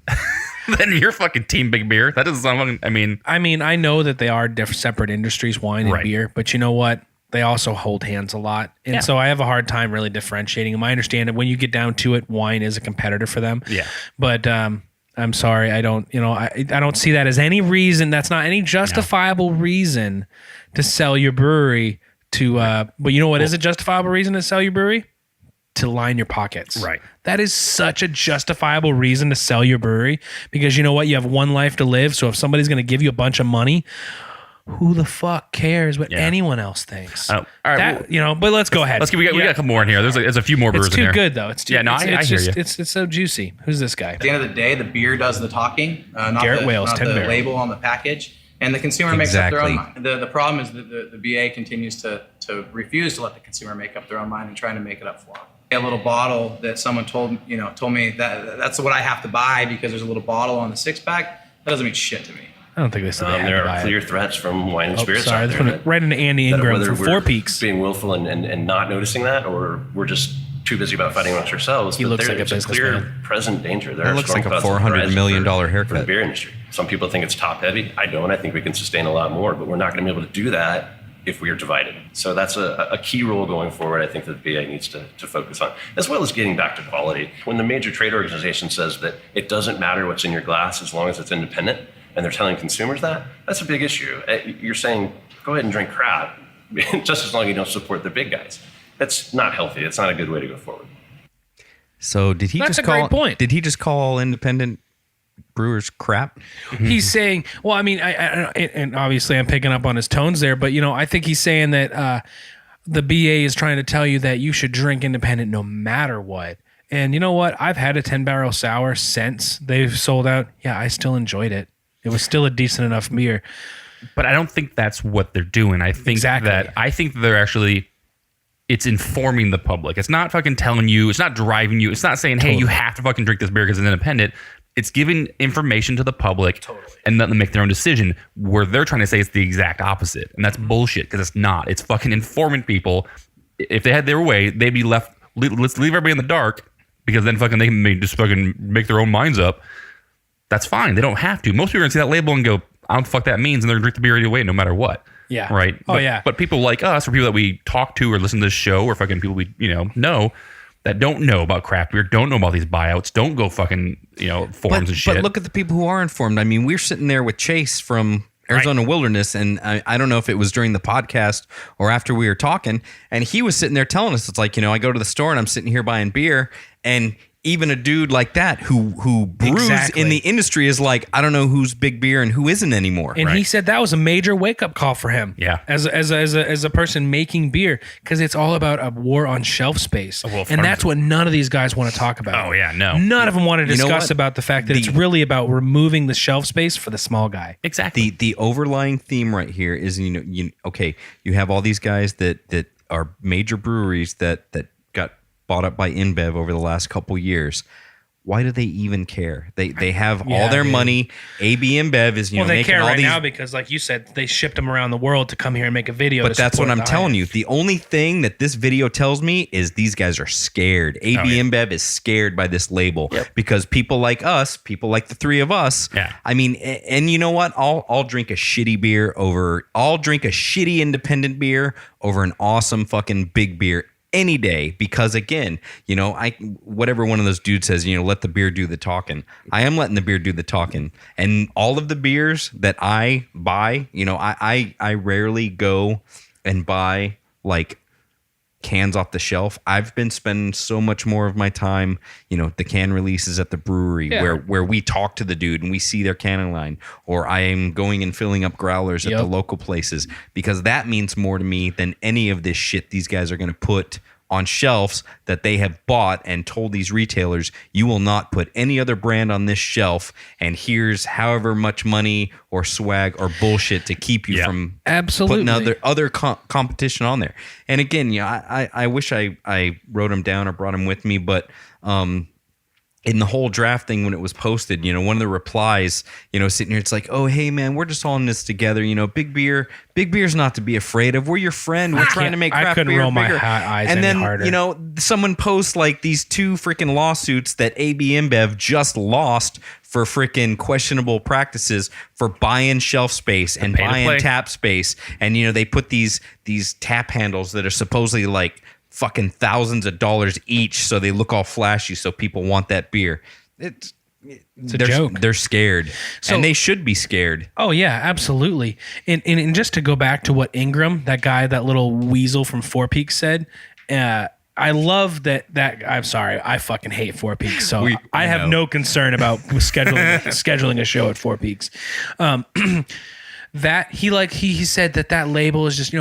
then you're fucking team big beer. That doesn't sound. I mean, I know that they are separate industries, wine and Right. beer, but you know what? They also hold hands a lot. And so I have a hard time really differentiating them. I understand that when you get down to it, wine is a competitor for them. Yeah. But I'm sorry, I don't see that as any reason. That's not any justifiable reason to sell your brewery to but you know what is a justifiable reason to sell your brewery? To line your pockets. Right. That is such a justifiable reason to sell your brewery because you know what? You have one life to live. So if somebody's going to give you a bunch of money, who the fuck cares what anyone else thinks? all right. But let's go ahead. let's we got a couple more in here. There's a few more brewers It's in too there. good though. It's too, I hear you. It's so juicy. Who's this guy? At the end of the day, the beer does the talking, not Garrett Wales, not 10 the barrel. label on the package. And the consumer makes up their own Exactly. mind. The problem is that the BA continues to refuse to let the consumer make up their own mind and trying to make it up for them. A little bottle that someone told me that's what I have to buy because there's a little bottle on the 6-pack. That doesn't mean shit to me. I don't think they said they had There to buy are it. clear threats from wine and spirits Sorry, out this there. one right into Andy that Ingram whether from we're Four Peaks. being willful and not noticing that, or we're just too busy about fighting amongst ourselves. He but looks like a it's a businessman. clear present danger. There That are looks strong like a thoughts on the $400 horizon million for haircut. the beer industry. Some people think it's top heavy. I don't. I think we can sustain a lot more, but we're not going to be able to do that if we are divided. So that's a key role going forward, I think, that the BA needs to focus on, as well as getting back to quality. When the major trade organization says that it doesn't matter what's in your glass as long as it's independent, and they're telling consumers that, that's a big issue. You're saying, go ahead and drink crap, just as long as you don't support the big guys. That's not healthy. It's not a good way to go forward. So did he That's just a great point. Did he just call all independent brewers crap? He's saying, well, I mean, I and obviously I'm picking up on his tones there, but I think he's saying that the BA is trying to tell you that you should drink independent no matter what. And you know what? I've had a 10-barrel sour since they've sold out. Yeah, I still enjoyed it. It was still a decent enough beer. But I don't think that's what they're doing. I think they're actually, it's informing the public. It's not fucking telling you. It's not driving you. It's not saying, hey, you have to fucking drink this beer because it's independent. It's giving information to the public and letting them make their own decision, where they're trying to say it's the exact opposite. And that's bullshit because it's not. It's fucking informing people. If they had their way, they'd be left, let's leave everybody in the dark because then fucking they can just fucking make their own minds up. That's fine. They don't have to. Most people are going to see that label and go, I don't fuck that means, and they're going to drink the beer anyway no matter what. Yeah. Right? Oh, yeah. But people like us, or people that we talk to or listen to this show, or fucking people we know that don't know about craft beer, don't know about these buyouts, don't go fucking forums and shit. But look at the people who are informed. I mean, we're sitting there with Chase from Arizona Wilderness, and I don't know if it was during the podcast or after we were talking, and he was sitting there telling us, it's like, I go to the store and I'm sitting here buying beer, and even a dude like that who brews in the industry is like, I don't know who's big beer and who isn't anymore. And he said that was a major wake up call for him. Yeah. As a person making beer, because it's all about a war on shelf space, and that's what none of these guys want to talk about. Oh yeah, no. None of them want to You know discuss what? about the fact that it's really about removing the shelf space for the small guy. Exactly. The overlying theme right here is you have all these guys that are major breweries that got bought up by InBev over the last couple years. Why do they even care? They have all their money. AB InBev is They making care all right these. now because, like you said, they shipped them around the world to come here and make a video. But to that's what support I'm the telling hype. you. The only thing that this video tells me is these guys are scared. AB InBev is scared by this label because people like us, people like the three of us. Yeah. I mean, and you know what? I'll drink a shitty beer over. I'll drink a shitty independent beer over an awesome fucking big beer any day, because again, whatever one of those dudes says, let the beer do the talking. I am letting the beer do the talking. And all of the beers that I buy, I rarely go and buy like cans off the shelf. I've been spending so much more of my time, the can releases at the brewery where we talk to the dude and we see their canning line, or I am going and filling up growlers at the local places, because that means more to me than any of this shit these guys are going to put on shelves that they have bought and told these retailers, you will not put any other brand on this shelf, and here's however much money or swag or bullshit to keep you from Absolutely. putting other competition on there. And again, I wish I wrote them down or brought them with me, but in the whole draft thing when it was posted, one of the replies, sitting here, it's like, oh, hey, man, we're just all in this together. Big beer's not to be afraid of. We're your friend. We're trying to make craft beer I couldn't roll my bigger. eyes and any then, harder. someone posts like these 2 freaking lawsuits that AB InBev just lost for freaking questionable practices for buying shelf space and pay to play. buying tap space. And, they put these tap handles that are supposedly like fucking thousands of dollars each, so they look all flashy, so people want that beer. It's a joke. They're scared, So- and they should be scared. Oh yeah, absolutely. And just to go back to what Ingram, that little weasel from Four Peaks said, I love that. I'm sorry, I fucking hate Four Peaks, so I have no concern about scheduling a show at Four Peaks. That he said that label is just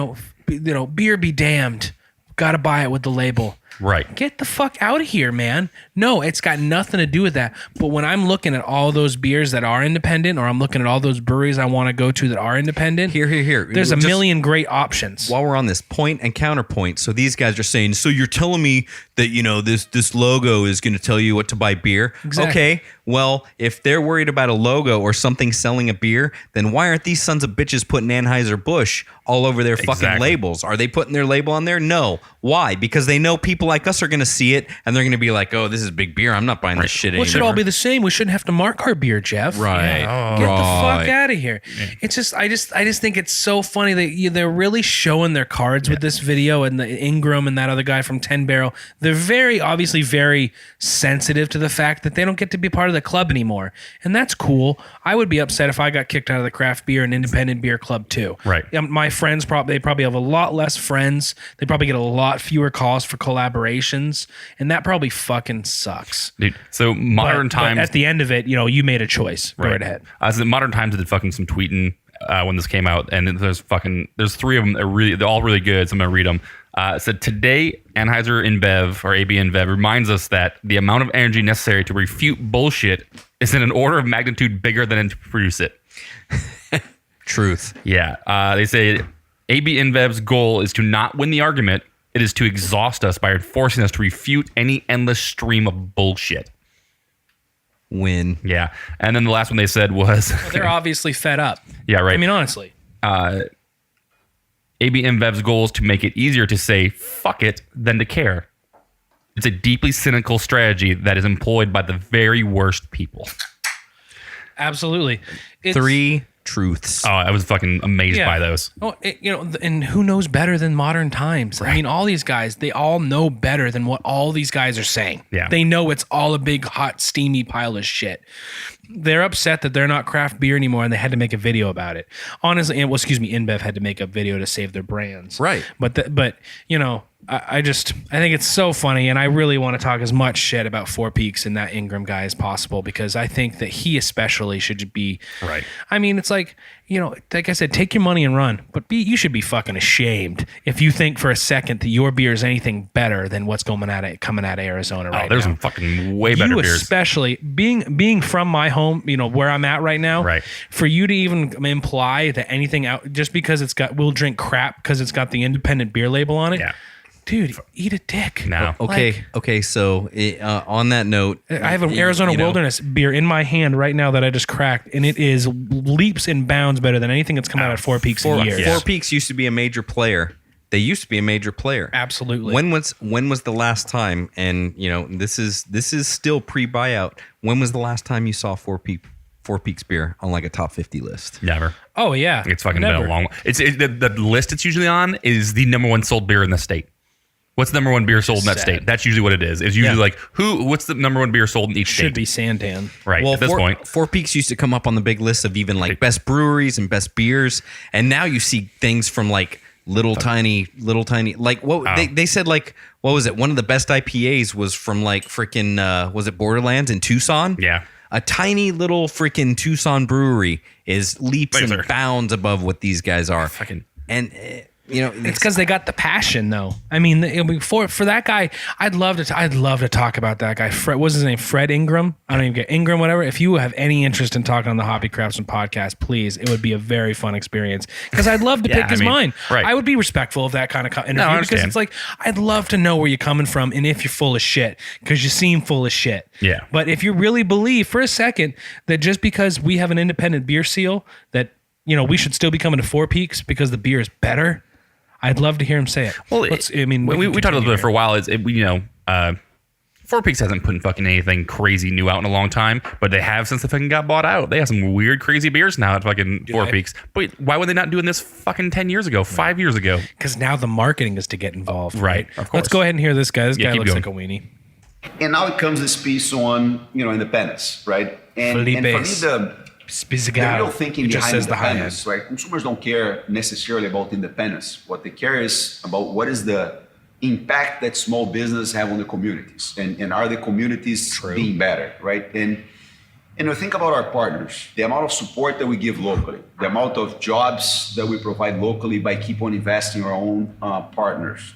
beer be damned. Got to buy it with the label. Right. Get the fuck out of here, man. No, it's got nothing to do with that. But when I'm looking at all those beers that are independent, or I'm looking at all those breweries I want to go to that are independent, Here. there's a Just million great options. While we're on this, point and counterpoint. So these guys are saying, so you're telling me that, this logo is going to tell you what to buy beer? Exactly. Okay. Well, if they're worried about a logo or something selling a beer, then why aren't these sons of bitches putting Anheuser-Busch all over their fucking Exactly. labels? Are they putting their label on there? No. Why? Because they know people like us are going to see it and they're going to be like, oh, this is big beer. I'm not buying this shit Well, it should anymore. all be the same. We shouldn't have to mark our beer, Jeff. Right. Get the fuck out of here. It's just, I just think it's so funny that they're really showing their cards with this video, and the Ingram and that other guy from 10 Barrel. They're obviously very sensitive to the fact that they don't get to be part of the club anymore. And that's cool. I would be upset if I got kicked out of the craft beer and independent beer club too. Right. My friends they probably have a lot less friends. They probably get a lot fewer calls for collaborations. And that probably fucking sucks. Dude, so modern But times. at the end of it, you made a choice. Go right ahead. So modern times did fucking some tweeting when this came out, and there's 3 of them that they're all really good. So I'm gonna read them. So today, Anheuser InBev or AB InBev reminds us that the amount of energy necessary to refute bullshit is in an order of magnitude bigger than to produce it. Truth. Yeah. They say AB InBev's goal is to not win the argument. It is to exhaust us by forcing us to refute any endless stream of bullshit. Win. Yeah. And then the last one they said was... They're obviously fed up. Yeah, right. I mean, honestly. AB InBev's goal is to make it easier to say fuck it than to care. It's a deeply cynical strategy that is employed by the very worst people. Absolutely. It's, 3 truths. Oh, I was fucking amazed by those. Oh, and who knows better than modern times? I mean, all these guys, they all know better than what all these guys are saying. Yeah. They know it's all a big, hot, steamy pile of shit. They're upset that they're not craft beer anymore, and they had to make a video about it. Honestly, InBev had to make a video to save their brands. Right. But I think it's so funny, and I really want to talk as much shit about Four Peaks and that Ingram guy as possible, because I think that he especially should be Right. I mean, it's like I said, take your money and run, but you should be fucking ashamed if you think for a second that your beer is anything better than what's coming out of Arizona right now. There's some fucking way better beers. Especially being from my home, where I'm at right now. Right. For you to even imply that anything out just because we'll drink crap because it's got the independent beer label on it. Yeah. Dude, eat a dick. No. Okay. So on that note, I have an Arizona Wilderness beer in my hand right now that I just cracked, and it is leaps and bounds better than anything that's come out at Four Peaks in years. Four Peaks used to be a major player. They used to be a major player. Absolutely. When was the last time? And this is still pre-buyout. When was the last time you saw Four Peaks beer on like a top 50 list? Never. Oh yeah, It's fucking never. been a long. The list it's usually on is the number 1 sold beer in the state. What's the number 1 beer sold in that Sad. state? That's usually what it is. It's usually like what's the number 1 beer sold in each Should state? be Santan. Right. Well, at this point. Four Peaks used to come up on the big list of even like best breweries and best beers, and now you see things from like little tiny like what they said, like what was it? One of the best IPAs was from like freaking was it Borderlands in Tucson? Yeah. A tiny little freaking Tucson brewery is leaps and bounds above what these guys are. Fucking. And It's because they got the passion, though. I mean, for that guy, I'd love to talk about that guy. Fred, what's his name? Fred Ingram. I don't even get Ingram. Whatever. If you have any interest in talking on the Hoppy Craftsmen podcast, please, it would be a very fun experience because I'd love to pick his mind. Right. I would be respectful of that kind of interview because it's like I'd love to know where you're coming from and if you're full of shit because you seem full of shit. Yeah. But if you really believe for a second that just because we have an independent beer seal that we should still be coming to Four Peaks because the beer is better. I'd love to hear him say it. Well, we talked about it for a while. Four Peaks hasn't put fucking anything crazy new out in a long time, but they have since they fucking got bought out. They have some weird, crazy beers now at fucking Four Peaks. But why were they not doing this fucking 10 years ago, 5 years ago? Because now the marketing is to get involved. Right. Of course. Let's go ahead and hear this guy. This guy looks going. like a weenie. And now it comes this piece on, independence, right? And for me, the real thinking behind independence, right? Consumers don't care necessarily about independence. What they care is about what is the impact that small business have on the communities, and are the communities being better, right? And think about our partners, the amount of support that we give locally, the amount of jobs that we provide locally by keep on investing in our own partners,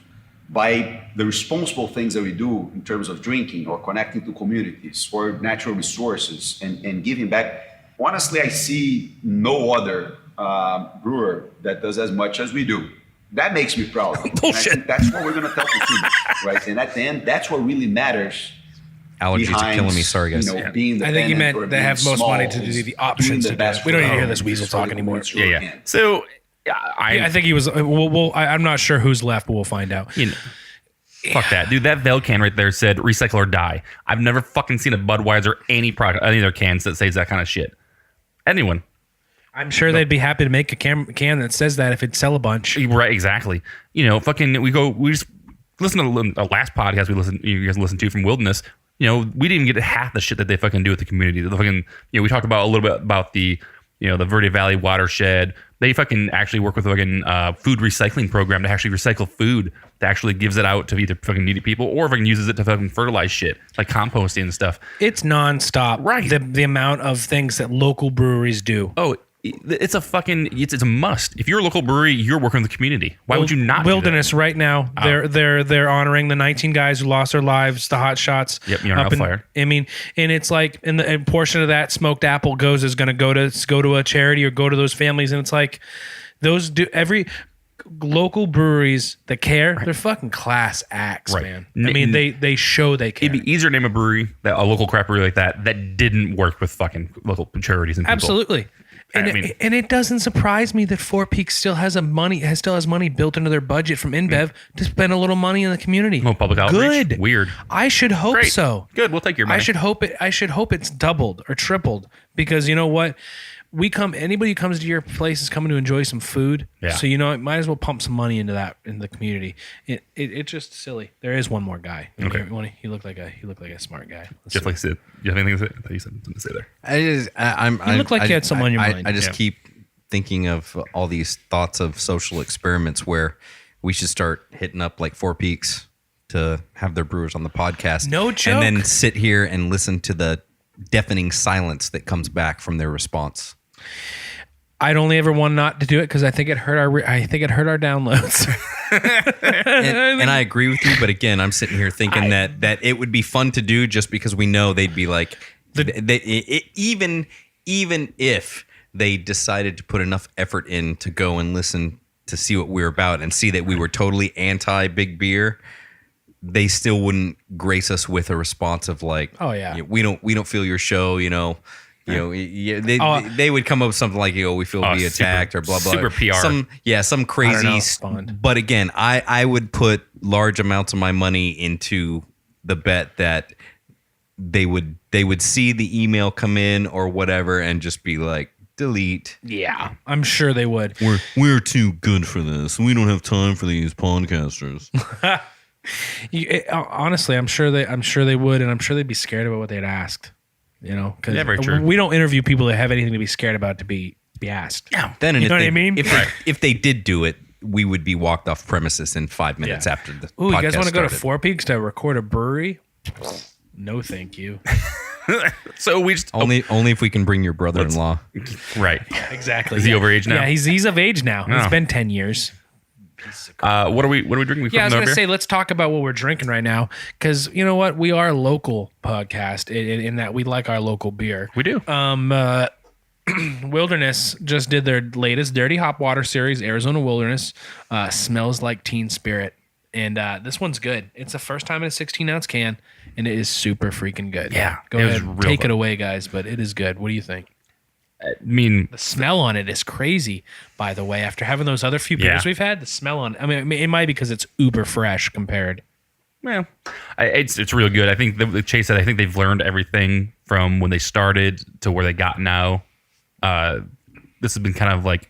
by the responsible things that we do in terms of drinking or connecting to communities or natural resources and giving back. Honestly, I see no other brewer that does as much as we do. That makes me proud. Bullshit. And I think that's what we're going to tell consumers, right? And at the end, that's what really matters. Allergies are killing me. Sorry, guys. Being I think you meant they have most money to do the options to do it. We don't need to hear this weasel talk anymore. Yeah. So I think he was. I'm not sure who's left, but we'll find out. Fuck that, dude. That Veil can right there said "recycle or die." I've never fucking seen a Budweiser or any product, any of their cans that says that kind of shit. Anyone? I'm sure they'd be happy to make a can that says that if it'd sell a bunch. Right, exactly. We just listen to the last podcast you guys listened to from Wilderness. We didn't even get half the shit that they fucking do with the community. The fucking, we talked about a little bit about the, the Verde Valley watershed. They fucking actually work with a fucking food recycling program to actually recycle food that actually gives it out to either fucking needy people or fucking uses it to fucking fertilize shit, like composting and stuff. It's nonstop. Right. The amount of things that local breweries do. Oh, it's a must. If you're a local brewery, you're working with the community. Why would you not? Wilderness right now. They're honoring the 19 guys who lost their lives, the hot shots. Yep, you're on fire. I mean, and it's like, and the portion of that smoked apple is going to go to a charity or go to those families, and it's like every local breweries that care, they're fucking class acts, man. I mean, they show they care. It'd be easier to name a brewery, a local craft brewery like that didn't work with fucking local charities and people. Absolutely. And it doesn't surprise me that Four Peaks still has money built into their budget from InBev to spend a little money in the community. Oh, public outreach. Good. Weird. I should hope so. Good. We'll take your money. I should hope it's doubled or tripled because you know what? Anybody who comes to your place is coming to enjoy some food. Yeah. So might as well pump some money into that in the community. It's just silly. There is one more guy. Okay. He looked like a smart guy. Just like Sid. You have anything to say? I thought you said something to say there. You look like you had something on your mind. I just keep thinking of all these thoughts of social experiments where we should start hitting up like Four Peaks to have their brewers on the podcast. No joke. And then sit here and listen to the deafening silence that comes back from their response. I'd only ever want not to do it because I think it hurt our downloads. and I agree with you, but again, I'm sitting here thinking that it would be fun to do just because we know they'd be like, even if they decided to put enough effort in to go and listen to see what we're about and see that we were totally anti big beer, they still wouldn't grace us with a response of like, oh yeah, we don't feel your show, they would come up with something like, we feel we attacked or blah blah. Super PR. Some crazy. But again, I would put large amounts of my money into the bet that they would see the email come in or whatever and just be like, delete. Yeah, I'm sure they would. We're too good for this. We don't have time for these podcasters. Honestly, I'm sure they would, and I'm sure they'd be scared about what they'd asked. Because very true. We don't interview people that have anything to be scared about to be asked. Yeah. Then what I mean? If they did do it, we would be walked off premises in 5 minutes after the Ooh, podcast you guys want to go to started. Four Peaks to record a brewery? No, thank you. So we just only if we can bring your brother-in-law. right. Exactly. Is he over age now? Yeah, he's of age now. It's been 10 years. What are we drinking? Yeah, I was going to say, let's talk about what we're drinking right now. Because you know what? We are a local podcast in that we like our local beer. We do. Wilderness just did their latest Dirty Hop Water series, Arizona Wilderness. Smells like Teen Spirit. And this one's good. It's the first time in a 16-ounce can, and it is super freaking good. Yeah. Go ahead. Take it away, guys, but it is good. What do you think? I mean, the smell on it is crazy, by the way. After having those other few beers we've had, the smell on it, I mean, it might be because it's uber fresh compared. Well, it's real good. I think the Chase said, I think they've learned everything from when they started to where they got now. This has been kind of like,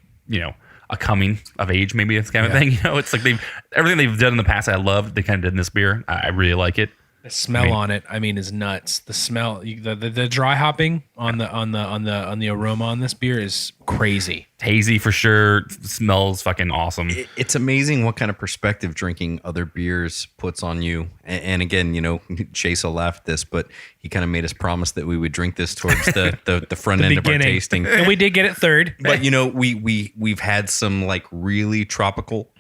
a coming of age, maybe it's kind of thing. It's like everything they've done in the past I loved, they kind of did in this beer. I really like it. The smell on it, is nuts. The smell, the dry hopping on the aroma on this beer is crazy. Hazy for sure. It smells fucking awesome. It's amazing what kind of perspective drinking other beers puts on you. And again, Chase will laugh at this, but he kind of made us promise that we would drink this towards the front end of our tasting. And we did get it third. But we've had some like really tropical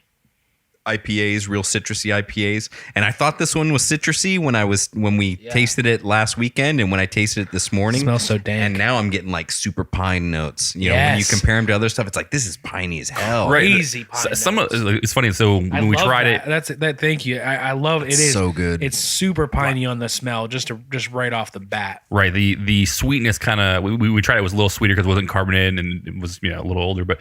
IPAs, real citrusy IPAs, and I thought this one was citrusy when we tasted it last weekend, and when I tasted it this morning, it smells so dank. And now I'm getting like super pine notes. When you compare them to other stuff, it's like this is piney as hell. Crazy pine notes. It's funny. So when we tried it, that. Thank you. I love it. It is so good. It's super piney on the smell, just right off the bat. Right. The sweetness kind of we tried it was a little sweeter because it wasn't carbonated and it was a little older, but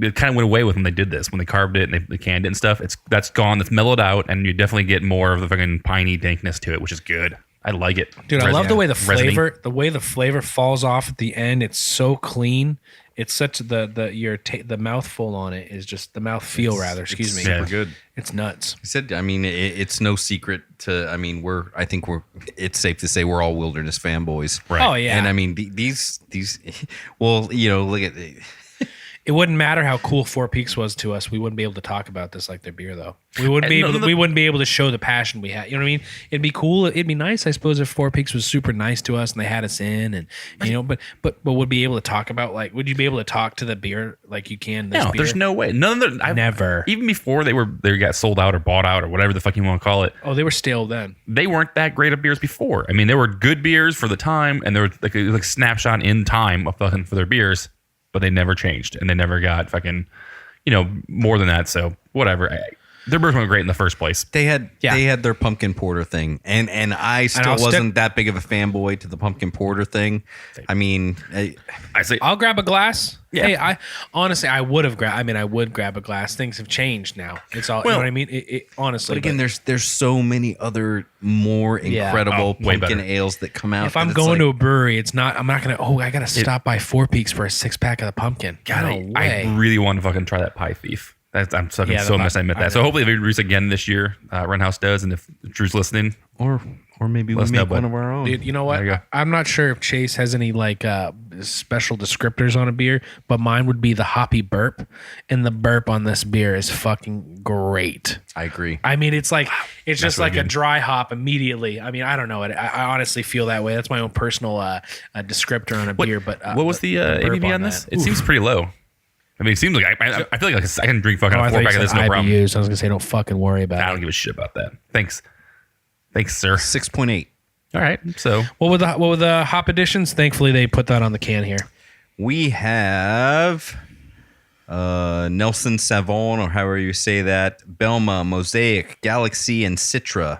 it kind of went away with when they did this, when they carved it and they canned it and stuff. That's gone. It's mellowed out, and you definitely get more of the fucking piney dankness to it, which is good. I like it, dude. I love the way the flavor falls off at the end. It's so clean. It's such the mouthful on it is just the mouthfeel rather. Excuse me. Super good. It's nuts. I said. I mean, it's no secret to. I mean, it's safe to say we're all Wilderness fanboys. Right. Oh yeah. And I mean these. Well, look at. It wouldn't matter how cool Four Peaks was to us. We wouldn't be able to talk about this like their beer, though. We wouldn't be able to show the passion we had. You know what I mean? It'd be cool. It'd be nice, I suppose, if Four Peaks was super nice to us and they had us in, and but would be able to talk about would you be able to talk to the beer like you can this beer? There's no way. None of them. Never. Even before they got sold out or bought out or whatever the fuck you want to call it. Oh, they were stale then. They weren't that great of beers before. I mean, they were good beers for the time, and they were like snapshot in time of fucking for their beers. But they never changed, and they never got fucking, more than that. So whatever. Their beers weren't great in the first place. They had their pumpkin porter thing, and I still wasn't that big of a fanboy to the pumpkin porter thing. I mean, I say I'll grab a glass. Yeah. Hey, I honestly I would grab a glass. Things have changed now. It's all you know what I mean. It honestly. But again, there's so many other more incredible pumpkin ales that come out. If I'm going to a brewery, I'm not gonna. Oh, I gotta stop by Four Peaks for a 6-pack of the pumpkin. God, I really want to fucking try that pie thief. I'm so missed I admit that. So hopefully if we release again this year, Runhouse does, and if Drew's listening, or maybe we make one of our own. Dude, you know what? I'm not sure if Chase has any special descriptors on a beer, but mine would be the hoppy burp, and the burp on this beer is fucking great. I agree. I mean, it's just really like good. A dry hop immediately. I mean, I don't know. I honestly feel that way. That's my own personal descriptor on a beer. But what was the ABV on this? It seems pretty low. I mean, it seems like I feel like I can drink fucking a 4-pack of this, no problem. I was going to say, don't fucking worry about it. I don't give a shit about that. Thanks, sir. 6.8. All right. So what were the hop additions? Thankfully, they put that on the can here. We have Nelson Savon, or however you say that, Belma, Mosaic, Galaxy, and Citra.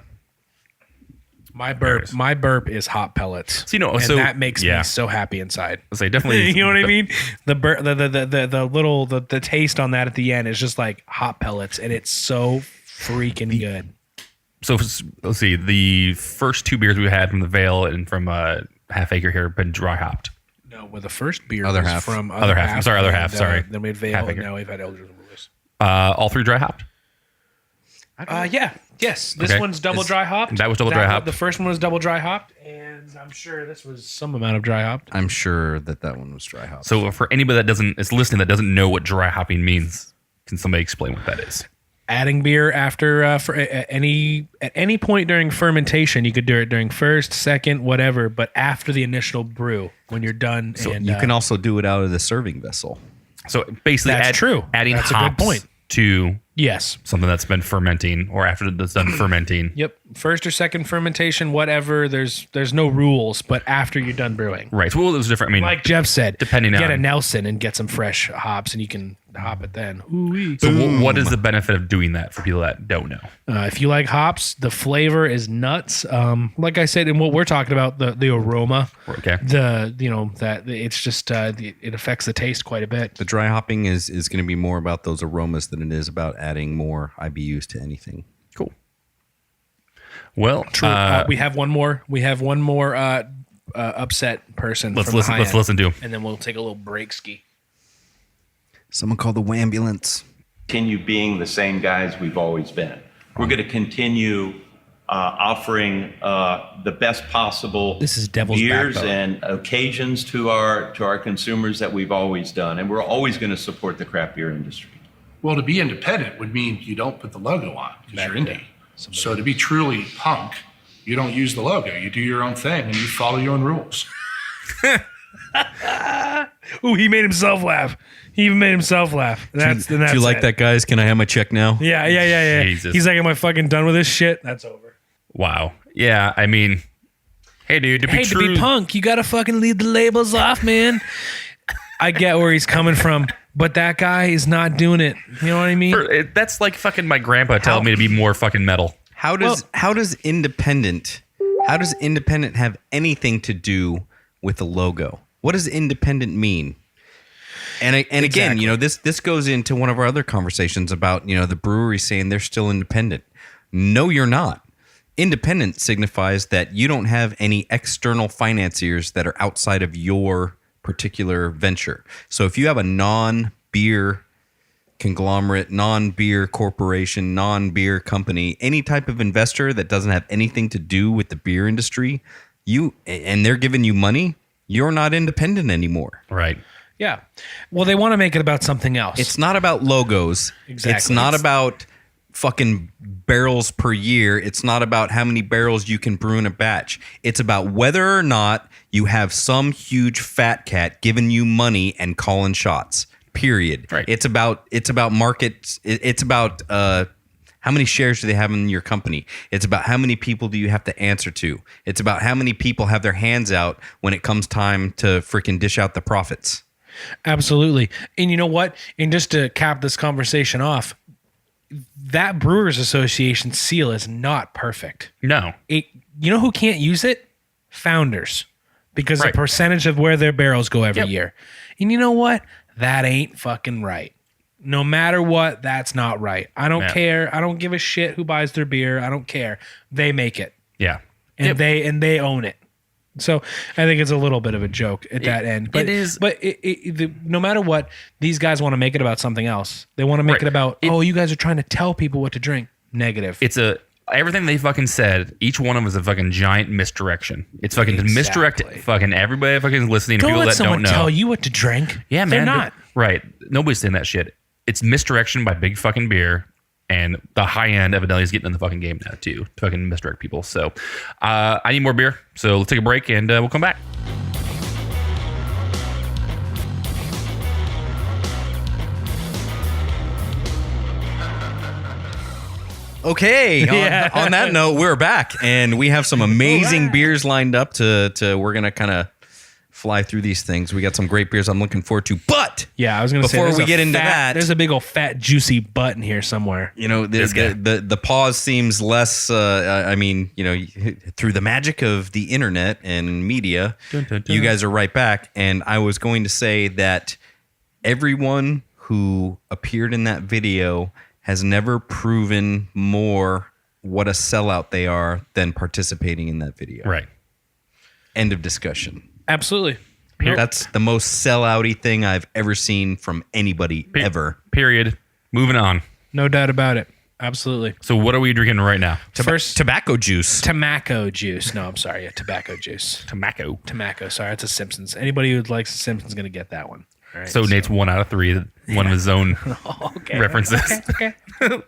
My burp is hot pellets. So, and that makes me so happy inside. I'll say definitely. You know what I mean? The burp, the taste on that at the end is just like hot pellets, and it's so freaking good. So let's see. The first two beers we had from the Veil and from Half Acre here have been dry hopped. No, well, the first beer Other was half. from Other Half. I'm sorry, Other Half. Sorry. Then we had Veil, and now we've had Elders and Lewis. All three dry hopped. Yeah. Yes. This one's double dry hopped. That was double dry hopped. The first one was double dry hopped, and I'm sure this was some amount of dry hopped. I'm sure that one was dry hopped. So for anybody is listening that doesn't know what dry hopping means, can somebody explain what that is? Adding beer after at any point during fermentation, you could do it during first, second, whatever, but after the initial brew when you're done. So you can also do it out of the serving vessel. So basically, that's true. Adding that's hops a good point. To Yes. Something that's been fermenting or after it's done fermenting. Yep. First or second fermentation, whatever. There's no rules, but after you're done brewing. Right. So it was different. I mean, Like Jeff said, depending get on a Nelson and get some fresh hops, and you can hop it then. Ooh-wee. So what is the benefit of doing that for people that don't know? If you like hops, the flavor is nuts. Like I said, and what we're talking about, the aroma, Okay. that it's just it affects the taste quite a bit. The dry hopping is going to be more about those aromas than it is about adding more IBUs to anything. Cool. Well, True. We have one more. We have one more upset person. let's from the listen. high Let's end, listen to him. and then we'll take a little break ski. Someone call the ambulance. Continue being the same guys we've always been. We're going to continue offering the best possible This is Devil's beers Backbone. and occasions to our consumers that we've always done, and we're always going to support the craft beer industry. Well, to be independent would mean you don't put the logo on because you're indie. So to be truly punk, you don't use the logo. You do your own thing and you follow your own rules. Ooh, he made himself laugh. He even made himself laugh. That's Do you like that, guys? Can I have my check now? Yeah. Jesus. He's like, am I fucking done with this shit? That's over. Wow. Yeah. I mean, hey, dude. To be punk, you gotta fucking leave the labels off, man. I get where he's coming from, but that guy is not doing it. You know what I mean? That's like fucking my grandpa telling me to be more fucking metal. How does independent have anything to do with the logo? What does independent mean? And again, this goes into one of our other conversations about, the brewery saying they're still independent. No, you're not. Independent signifies that you don't have any external financiers that are outside of your particular venture. So if you have a non-beer conglomerate, non-beer corporation, non-beer company, any type of investor that doesn't have anything to do with the beer industry, and they're giving you money, you're not independent anymore. Right. Yeah. Well, they want to make it about something else. It's not about logos. Exactly. It's not about fucking barrels per year. It's not about how many barrels you can brew in a batch. It's about whether or not you have some huge fat cat giving you money and calling shots. Period. Right. It's about markets. It's about how many shares do they have in your company? It's about how many people do you have to answer to? It's about how many people have their hands out when it comes time to freaking dish out the profits. Absolutely. And you know what? And just to cap this conversation off, that Brewers Association seal is not perfect. No. You know who can't use it? Founders. Because Right. the percentage of where their barrels go every year. And you know what? That ain't fucking right. No matter what, that's not right. I don't care. I don't give a shit who buys their beer. I don't care. They make it. Yeah. And they own it. So I think it's a little bit of a joke at that end. But it is. But no matter what, these guys want to make it about something else. They want to make it about, you guys are trying to tell people what to drink. Negative. It's everything they fucking said, each one of them is a fucking giant misdirection. It's fucking to misdirect fucking everybody fucking listening to don't people let that someone don't know. tell you what to drink. Yeah, man. They're not. Right. Nobody's saying that shit. It's misdirection by big fucking beer. And the high end evidently is getting in the fucking game now too, to fucking misdirect people. So I need more beer. So let's take a break and we'll come back. Okay. On that note, we're back and we have some amazing beers lined up to we're going to kind of fly through these things. We got some great beers I'm looking forward to, but yeah, I was going to say before we get into that, there's a big old fat juicy butt in here somewhere. The pause seems less. I mean, through the magic of the internet and media, you guys are right back. And I was going to say that everyone who appeared in that video has never proven more what a sellout they are than participating in that video. Right. End of discussion. Absolutely. That's the most sellouty thing I've ever seen from anybody ever. Period. Moving on. No doubt about it. Absolutely. So what are we drinking right now? First, tobacco juice. Tobacco juice. No, I'm sorry. Yeah, tobacco juice. Tobacco. Sorry, it's a Simpsons. Anybody who likes the Simpsons is going to get that one. All right, so Nate's 1 out of 3. One of his own references. Okay.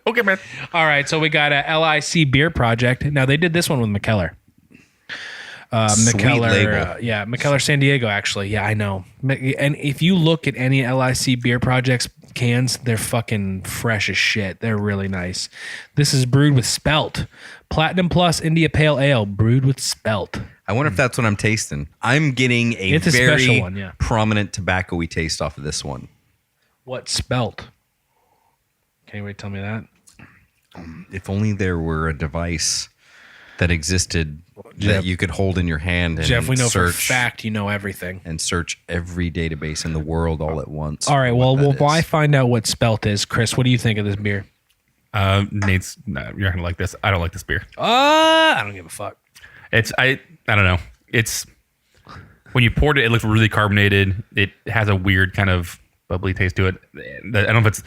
Okay, man. All right. So we got a LIC Beer Project. Now they did this one with McKellar. McKellar, label. McKellar San Diego, actually. Yeah, I know. And if you look at any LIC beer projects, cans. They're fucking fresh as shit. They're really nice. This is brewed with spelt. Platinum Plus India Pale Ale brewed with spelt. I wonder if that's what I'm tasting. I'm getting It's a very special one, yeah. prominent tobacco-y taste off of this one. What spelt? Can anybody tell me that? If only there were a device that existed Jeff, that you could hold in your hand and Jeff, we know for a search fact you know everything. and search every database in the world all at once. All right, what well, that why is. find out what spelt is? Chris, what do you think of this beer? Nate's, no, you're not gonna like this. I don't like this beer. I don't give a fuck. It's I don't know. It's when you poured it, it looks really carbonated. It has a weird kind of bubbly taste to it. I don't know if it's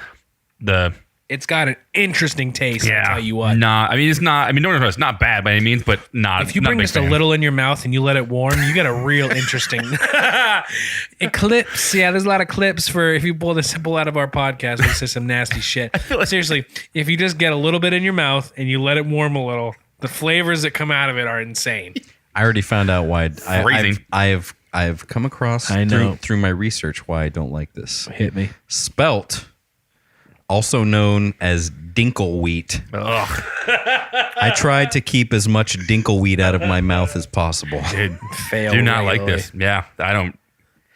the It's got an interesting taste. I'll tell you what. Nah, I mean it's not. I mean don't get me wrong, it's not bad by any means, but not. If you not bring big just a fan. little in your mouth and you let it warm, you get a real interesting eclipse. Yeah, there's a lot of clips for if you pull the simple out of our podcast. We say some nasty shit. Seriously, if you just get a little bit in your mouth and you let it warm a little, the flavors that come out of it are insane. I already found out why Phrasing. I have come across I know. through my research why I don't like this. Hit me. Spelt, also known as dinkleweed. Ugh, I tried to keep as much dinkleweed out of my mouth as possible. dude, Fail. do not like regularly. this. Yeah, I don't.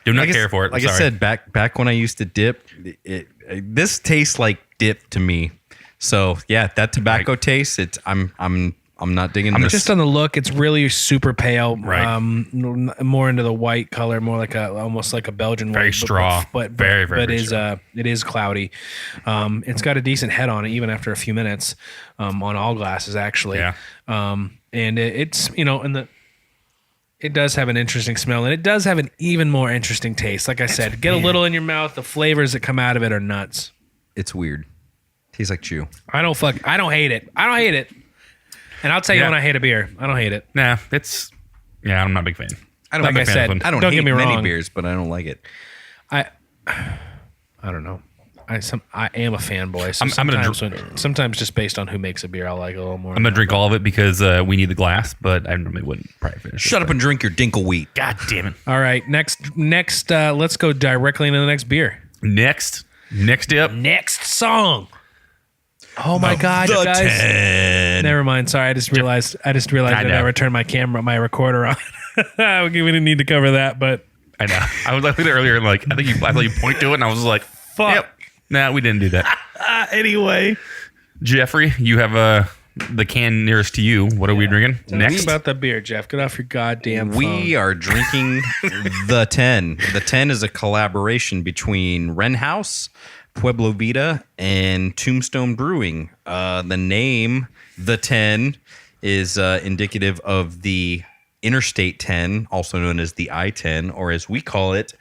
Do not care for it. Like Sorry. I said, back when I used to dip, this tastes like dip to me. So yeah, that tobacco taste. I'm not digging this. Just on the look, it's really super pale. Right. More into the white color, more like almost like a Belgian Very white, straw. but Very it is cloudy. It's got a decent head on it, even after a few minutes. On all glasses, actually. Yeah. And it's it does have an interesting smell, and it does have an even more interesting taste. Like I said, get a little in your mouth. The flavors that come out of it are nuts. It's weird. Tastes like chew. I don't hate it. And I'll tell you Yeah. when I hate a beer. I don't hate it. Nah, I'm not a big fan. I don't. Like I'm I a fan said, of one. I don't don't hate get me many wrong. beers, but I don't like it. I don't know. I am a fanboy. So I'm gonna sometimes just based on who makes a beer, I'll like it a little more. I'm gonna drink all of it because we need the glass, but I normally wouldn't probably finish. Shut up and drink your dinkleweed. God damn it. All right, next. Let's go directly into the next beer. Next dip. Next song. Oh my God, you guys! 10. Never mind. Sorry, I just realized I I know. never turned my recorder on. We didn't need to cover that, but I know. I was looking at it earlier and I thought you point to it and I was like, fuck. Yep. Nah, we didn't do that. Anyway, Jeffrey, you have the can nearest to you. What are we drinking next? Next about the beer, Jeff. Get off your goddamn phone. We are drinking the 10. The 10 is a collaboration between Wren House, Pueblo Vita, and Tombstone Brewing. The name, the 10, is indicative of the Interstate 10, also known as the I-10, or as we call it,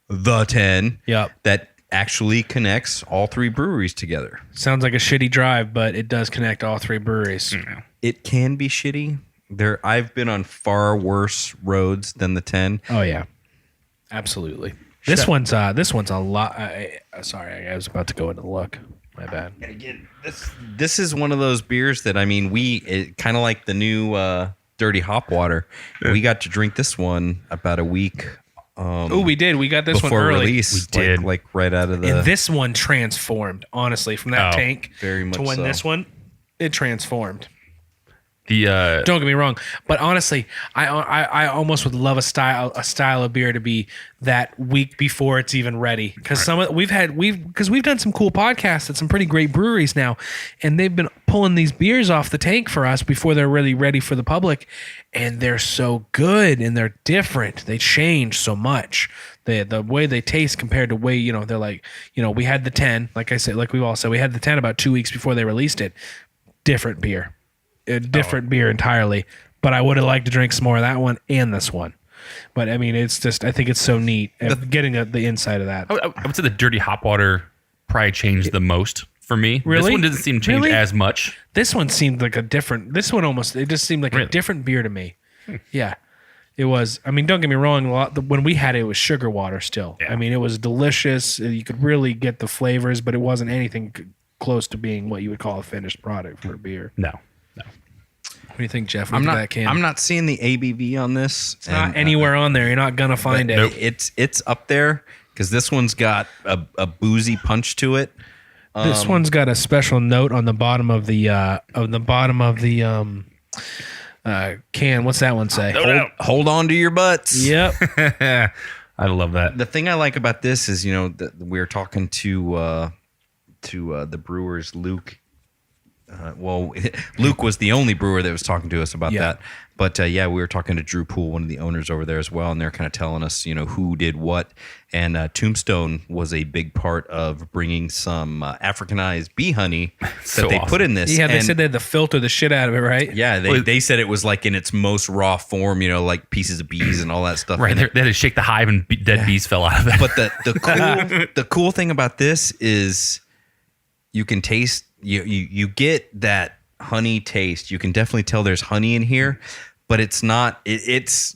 the 10. Yep. That actually connects all three breweries together. Sounds like a shitty drive, but it does connect all three breweries. It can be shitty. I've been on far worse roads than the 10. Oh yeah, absolutely. This one's a lot. Sorry, I was about to go into the look. My bad. Again, this is one of those beers that kind of like the new Dirty Hop Water. We got to drink this one about a week. We did. We got this one before early. release. We did. like right out of the. And this one transformed, honestly, from that tank very much to when so. this one, it transformed. The Don't get me wrong, but honestly, I almost would love a style of beer to be that week before it's even ready. Because we've done some cool podcasts at some pretty great breweries now, and they've been pulling these beers off the tank for us before they're really ready for the public, and they're so good and they're different. They change so much. The way they taste compared to way they're like we had the 10, like I said, like we've all said, we had the 10 about 2 weeks before they released it. Different beer. A different beer entirely, but I would have liked to drink some more of that one and this one. But I mean, it's just, I think it's so neat getting the inside of that. I would say the Dirty Hop Water probably changed the most for me. Really? This one didn't seem to change Really? as much. This one seemed like it just seemed like a different beer to me. Yeah, it was. I mean, don't get me wrong. When we had it, it was sugar water still. Yeah. I mean, it was delicious. You could really get the flavors, but it wasn't anything close to being what you would call a finished product for a beer. No. What do you think, Jeff? I'm Look at that can. not seeing the ABV on this. It's not anywhere on there. You're not gonna find it. Nope. It's up there. because this one's got a boozy punch to it. This one's got a special note on the bottom of the can. What's that one say? Hold on to your butts. Yep. I love that. The thing I like about this is, we were talking to the brewers, Luke. Luke was the only brewer that was talking to us about that. But we were talking to Drew Poole, one of the owners over there as well, and they're kind of telling us, who did what. And Tombstone was a big part of bringing some Africanized bee honey that they put in this. Yeah, they said they had to filter the shit out of it, right? Yeah, they said it was like in its most raw form, like pieces of bees and all that stuff. Right, they had to shake the hive and dead bees fell out of it. But the cool thing about this is you can taste, you get that honey taste. You can definitely tell there's honey in here, but it's not. It's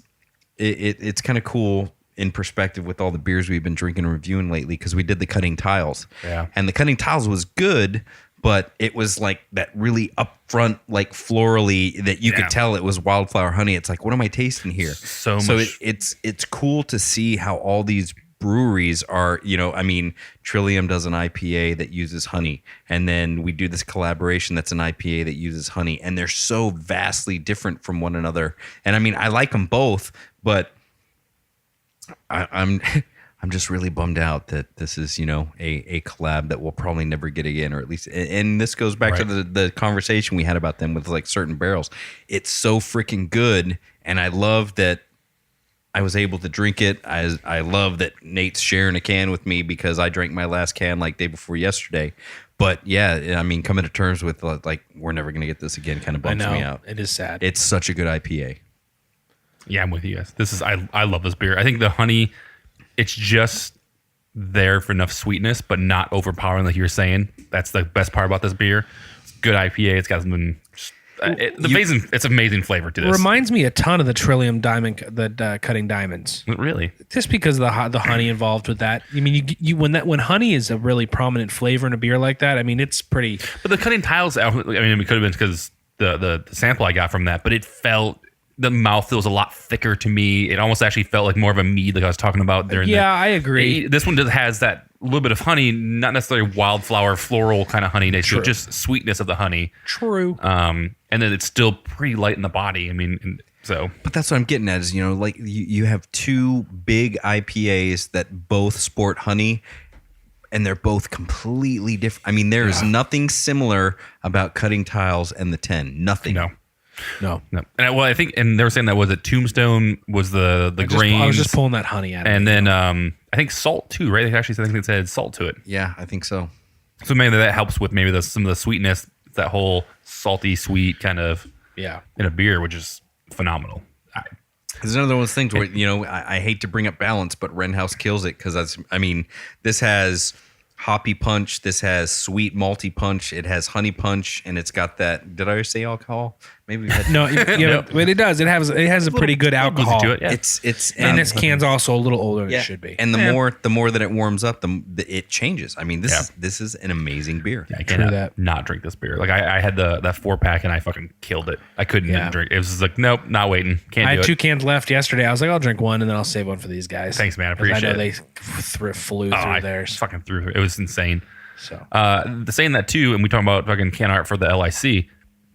kind of cool in perspective with all the beers we've been drinking and reviewing lately, because we did the Cutting Tiles. Yeah, and the Cutting Tiles was good, but it was like that really upfront, like florally that you could tell it was wildflower honey. It's like, what am I tasting here? So it's cool to see how all these breweries are, Trillium does an IPA that uses honey, and then we do this collaboration that's an IPA that uses honey, and they're so vastly different from one another. And I like them both, but I'm just really bummed out that this is, a collab that we'll probably never get again, or at least, and this goes back to the conversation we had about them with like certain barrels. It's so freaking good, and I love that I was able to drink it. I love that Nate's sharing a can with me, because I drank my last can like day before yesterday. But yeah, coming to terms with like we're never going to get this again kind of bums me out. It is sad. It's such a good IPA. Yeah, I'm with you guys. This is I love this beer. I think the honey, it's just there for enough sweetness, but not overpowering like you were saying. That's the best part about this beer. It's good IPA. It's got something. It's amazing flavor to this. Reminds me a ton of the Trillium Diamond, the Cutting Diamonds. Really? Just because of the honey involved with that. When honey is a really prominent flavor in a beer like that, it's pretty. But the Cutting Tiles, it could have been because the sample I got from that, but it felt. The mouthfeel was a lot thicker to me. It almost actually felt like more of a mead, like I was talking about during I agree. This one just has that little bit of honey, not necessarily wildflower, floral kind of honey. True. Just sweetness of the honey. True. And then it's still pretty light in the body. But that's what I'm getting at is, like you have two big IPAs that both sport honey, and they're both completely different. There is nothing similar about Cutting Tiles and the 10. Nothing. No. And I think, and they were saying that was it. Tombstone was the grains. I was just pulling that honey out. And then I think salt too, right? They actually said, I think it said salt to it. Yeah, I think so. So maybe that helps with maybe some of the sweetness, that whole salty sweet kind of in a beer, which is phenomenal. It's another one of those things where I hate to bring up balance, but Wren House kills it, because this has hoppy punch, this has sweet malty punch, it has honey punch, and it's got that. Did I say alcohol? Maybe we had but it does. It has a pretty good alcohol to it. Yeah. It's and this can's also a little older than it should be. And the more that it warms up, it changes. This is an amazing beer. Yeah, I cannot not drink this beer. Like I had that 4-pack and I fucking killed it. I couldn't drink. It was just like, nope, not waiting. Can't. I do had it. 2 cans left yesterday. I was like, I'll drink one and then I'll save one for these guys. Thanks, man. I appreciate I know it. they flew through theirs. Fucking through. It was insane. So saying that too, and we talking about fucking can art for the LIC.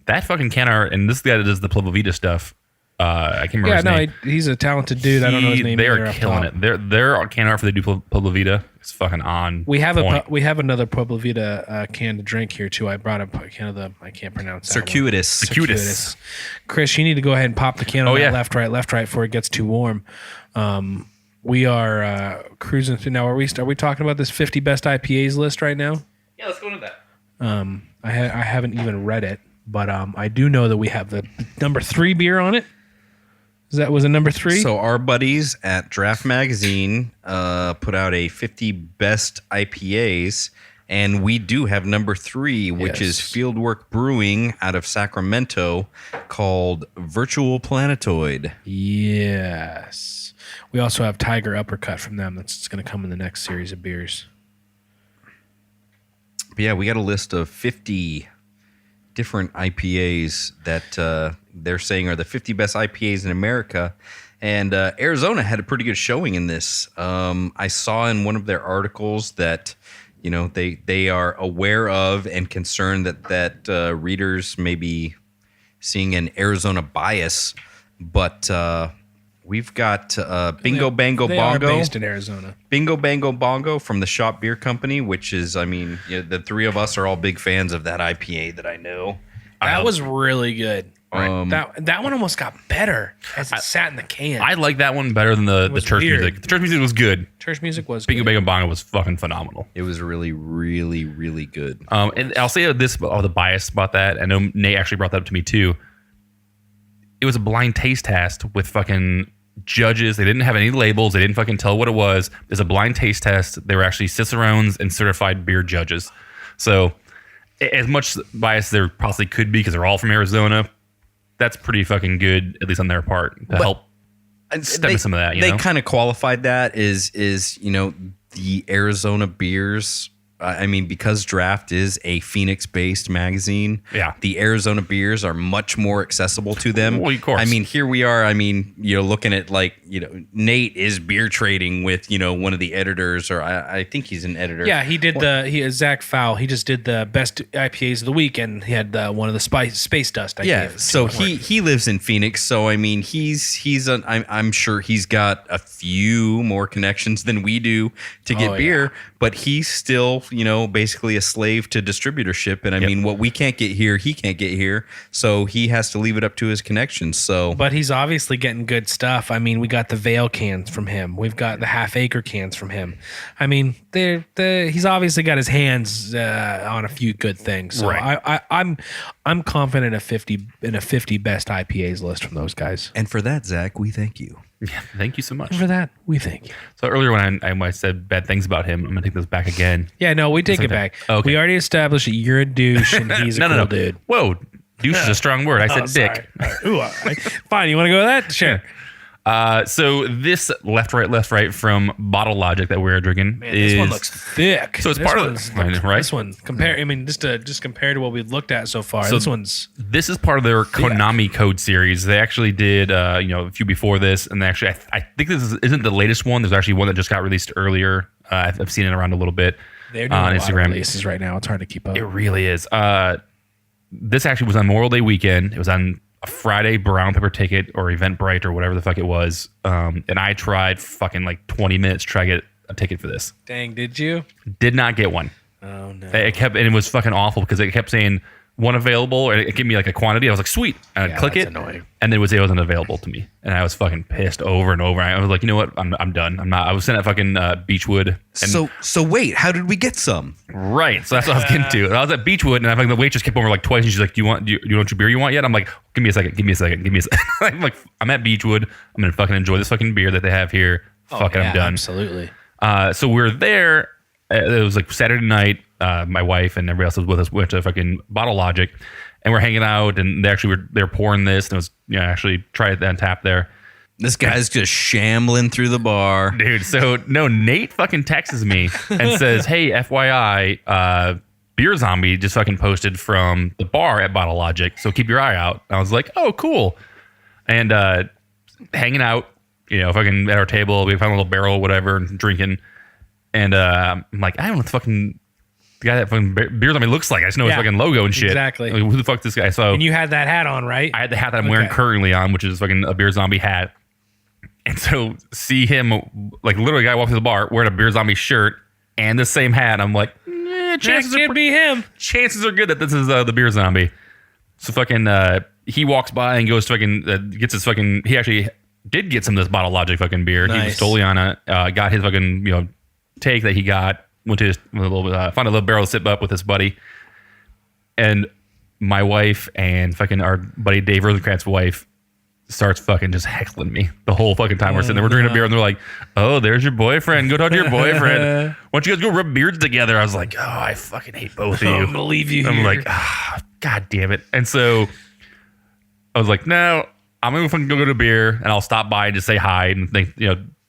That fucking can art, and this guy that does the Pueblo Vita stuff. I can't remember his name. He's a talented dude. I don't know his name. They are killing it. Their can art for the Pueblo Vita is fucking on. We have another Pueblo Vita can to drink here too. I brought up a can of the, I can't pronounce that. Circuitous. Chris, you need to go ahead and pop the can on that left right before it gets too warm. We are cruising through now. Are we talking about this 50 best IPAs list right now? Yeah, let's go into that. I haven't even read it, but I do know that we have the number 3 beer on it. Was it number 3? So our buddies at Draft Magazine put out a 50 best IPAs, and we do have number 3, which is Fieldwork Brewing out of Sacramento, called Virtual Planetoid. Yes. We also have Tiger Uppercut from them. That's going to come in the next series of beers. But yeah, we got a list of 50 different IPAs that they're saying are the 50 best IPAs in America. And Arizona had a pretty good showing in this. I saw in one of their articles that, they are aware of and concerned that readers may be seeing an Arizona bias, but we've got Bingo Bango They Bongo. are based in Arizona. Bingo Bango Bongo from the Shop Beer Company, which is, the three of us are all big fans of that IPA that I know. That was really good. That one almost got better as it sat in the can. I like that one better than the church weird. music. The church music was good. Church music was Bingo good. Bango Bongo was fucking phenomenal. It was really, really, really good. And I'll say this about the bias about that. I know Nate actually brought that up to me too. It was a blind taste test with fucking judges. They didn't have any labels. They didn't fucking tell what it was. It's a blind taste test. They were actually cicerones and certified beer judges. So as much bias there possibly could be because they're all from Arizona, that's pretty fucking good, at least on their part, to help stem some of that. They kind of qualified that is the Arizona beers. Because Draft is a Phoenix-based magazine, the Arizona beers are much more accessible to them. Well, of course. Here we are. Looking at Nate is beer trading with one of the editors, or I think he's an editor. Yeah, he did he is Zach Fowl. He just did the best IPAs of the week, and he had one of the space dust. So he lives in Phoenix. So I'm sure he's got a few more connections than we do to get beer, but he's still basically a slave to distributorship. And what we can't get here, he can't get here. So he has to leave it up to his connections. So, but he's obviously getting good stuff. We got the Vale cans from him. We've got the Half Acre cans from him. He's obviously got his hands on a few good things. So right. I'm confident in a 50 best IPAs list from those guys. And for that, Zach, we thank you. Yeah, thank you so much. And for that, we thank you. So earlier when I said bad things about him, I'm going to take this back again. Yeah, no, we take it back. Okay. We already established that you're a douche and he's a cool dude. Whoa, douche is a strong word. I said dick. Ooh, fine, you want to go with that? Sure. So this left right from Bottle Logic that we're drinking is this one looks thick. So it's part of right. This one just compared to what we've looked at so far. So this is part of their Konami Code series. They actually did a few before this, and they actually I think this isn't the latest one. There's actually one that just got released earlier. I've seen it around a little bit. They're doing on a lot of Instagram. releases right now. It's hard to keep up. It really is. This actually was on Memorial Day weekend. It was on a Friday brown paper ticket or Eventbrite or whatever the fuck it was. And I tried fucking 20 minutes to try to get a ticket for this. Dang, did you? Did not get one. Oh no. It was fucking awful because it kept saying one available, or it gave me a quantity. I was like, sweet. And I'd click it. Annoying. And then it wasn't available to me. And I was fucking pissed over and over. I was like, you know what? I'm done. I'm not. I was sent at fucking Beechwood. And So wait, how did we get some? Right. So that's what I was getting to. I was at Beechwood, and the waitress came over twice, and she's like, do you want your beer you want yet? I'm like, give me a second. I'm like, I'm at Beechwood. I'm going to fucking enjoy this fucking beer that they have here. I'm done. Absolutely. So we're there. It was Saturday night. My wife and everybody else was with us. Went to fucking Bottle Logic, and we're hanging out. And they're pouring this, and it was actually try it on tap there. This guy's just shambling through the bar, dude. So no, Nate fucking texts me and says, "Hey, FYI, Beer Zombie just fucking posted from the bar at Bottle Logic, so keep your eye out." I was like, "Oh, cool," and hanging out, fucking at our table, we found a little barrel, whatever, and drinking. And I'm like, I don't know what the fucking the guy that fucking Beer Zombie looks like. I just know his fucking logo and shit. Exactly. Like, who the fuck is this guy? So and you had that hat on, right? I had the hat that I'm wearing currently on, which is fucking a Beer Zombie hat. And so see him, literally a guy walk through the bar wearing a Beer Zombie shirt and the same hat. I'm like, chances can't be him. Chances are good that this is the Beer Zombie. So fucking he walks by and goes to fucking gets his fucking. He actually did get some of this Bottle Logic fucking beer. Nice. He was totally on it. Got his fucking take that he got. Went to his found a little barrel to sip up with his buddy. And my wife and fucking our buddy Dave Rosenkrantz' wife starts fucking just heckling me the whole fucking time we're sitting there. We're drinking a beer and they're like, "Oh, there's your boyfriend. Go talk to your boyfriend. Why don't you guys go rub beards together?" I was like, "Oh, I fucking hate both of you. I don't believe you. I'm like, God damn it." And so I was like, "No, I'm gonna fucking go get a beer and I'll stop by and just say hi and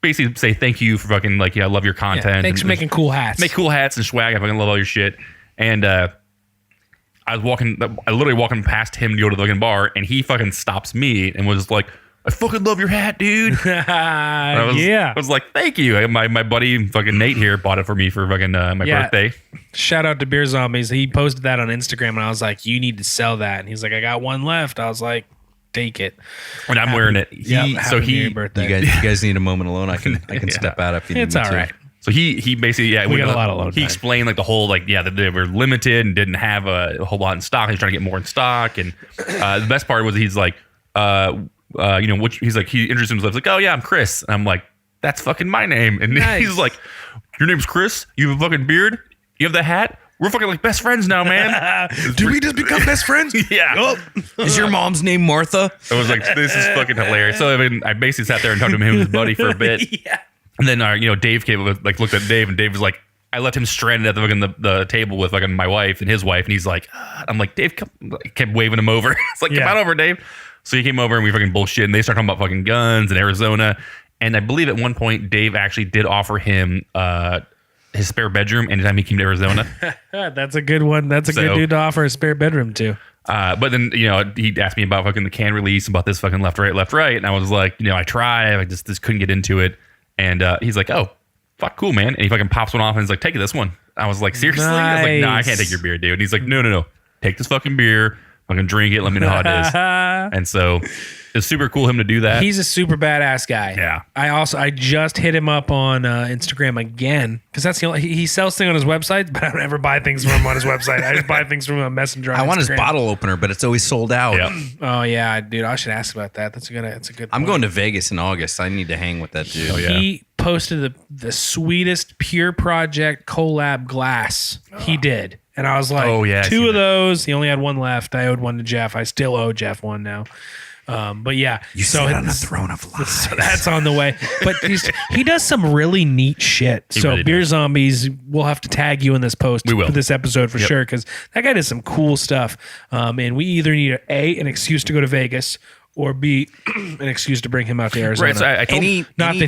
basically say thank you for fucking I love your content. Thanks for making cool hats. Make cool hats and swag. I fucking love all your shit." And I literally walking past him to go to the fucking bar, and he fucking stops me and was like, I fucking love your hat, dude. I was like, thank you. My buddy fucking Nate here bought it for me for fucking my birthday. Shout out to Beer Zombies. He posted that on Instagram, and I was like, you need to sell that. And he's like, I got one left. I was like, take it. And I'm wearing it. Happy birthday. You guys need a moment alone. I can step out if you need It's me all to. right. So he basically we got a lot of alone he time. explained like the whole that they were limited and didn't have a whole lot in stock. He's trying to get more in stock, and the best part was he's like, he's like, he introduced himself like, oh yeah, I'm Chris, and I'm like, that's fucking my name, and he's like, your name's Chris, you have a fucking beard, you have the hat, we're fucking like best friends now, man. Did we just become best friends? Yeah. Is your mom's name Martha? I was like, this is fucking hilarious. So I basically sat there and talked to him and his buddy for a bit. Yeah. And then Dave came looked at Dave, and Dave was like, I left him stranded at the table with fucking my wife and his wife, and he's like, I'm like, Dave, come, I kept waving him over. It's like, come on over, Dave. So he came over and we fucking bullshit, and they started talking about fucking guns in Arizona. And I believe at one point Dave actually did offer him his spare bedroom anytime he came to Arizona. That's a good one. That's a good dude to offer a spare bedroom to. But then, he asked me about fucking the can release, about this fucking left, right. And I was like, I tried, I just couldn't get into it. And he's like, oh, fuck, cool, man. And he fucking pops one off and he's like, take this one. I was like, seriously? I was like, no, I can't take your beer, dude. And he's like, no. Take this fucking beer. Fucking drink it. Let me know how it is. And so it's super cool of him to do that. He's a super badass guy. Yeah. I just hit him up on Instagram again because that's the only he sells things on his website, but I don't ever buy things from him on his website. I just buy things from a messenger. On I want Instagram. his bottle opener, but it's always sold out. Yep. Oh yeah, dude. I should ask about that. That's a good. I'm point. going to Vegas in August. I need to hang with that dude. He posted the sweetest Pure Project collab glass. He did. And I was like, two of those. He only had one left. I owed one to Jeff. I still owe Jeff one now. But yeah, You sit on a throne of lies. So that's on the way. But he does some really neat shit. So really Beer does. Zombies, we'll have to tag you in this post We will. for this episode for sure because that guy does some cool stuff. And we either need an excuse to go to Vegas or B, an excuse to bring him out to Arizona. Right, so I told Not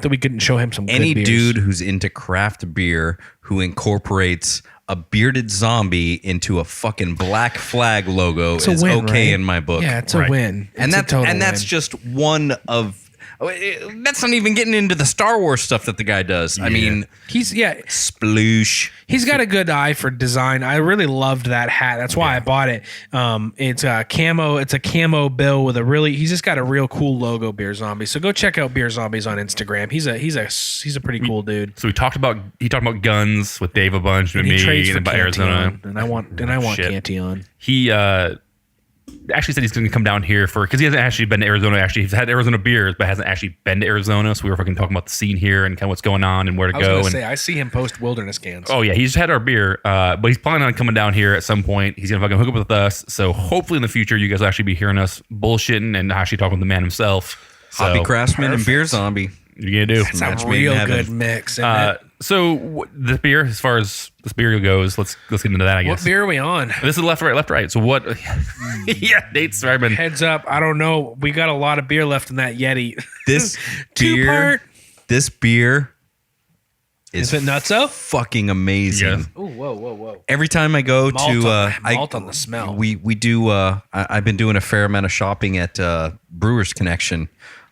that we couldn't show him some Any good beers. dude who's into craft beer who incorporates a bearded zombie into a fucking black flag logo It's a is win, okay right? in my book. Yeah, it's a win. And It's a total that's win. just one of. That's not even getting into the Star Wars stuff that the guy does. I mean, He's sploosh. He's got a good eye for design. I really loved that hat. That's why I bought it. It's a camo. It's a camo bill with he's just got a real cool logo. Beer Zombie. So go check out Beer Zombies on Instagram. He's a pretty cool dude. So he talked about guns with Dave a bunch and He me trades and for about Arizona. Cantillon, and I want Shit. Cantillon. He actually said he's going to come down here because he hasn't actually been to Arizona. Actually, he's had Arizona beers, but hasn't actually been to Arizona. So we were fucking talking about the scene here and kind of what's going on and where to I was go. gonna And say I see him post wilderness cans. oh yeah, he's had our beer, but he's planning on coming down here at some point. He's gonna fucking hook up with us. So hopefully in the future, you guys will actually be hearing us bullshitting and actually talking with the man himself. So Hoppy Craftsmen and Beer Zombie. you're gonna do. It's a match made in real heaven. good mix. Isn't it? So the beer, as far as this beer goes, let's get into that. I guess. What beer are we on? This is left, right. So what? Yeah, Nate's right. Heads up. I don't know. We got a lot of beer left in that Yeti. This Two-part. This beer Is it nutso? fucking amazing. Yes. Ooh, whoa. Every time I go Malt on the smell. we do. I've been doing a fair amount of shopping at Brewers Connection,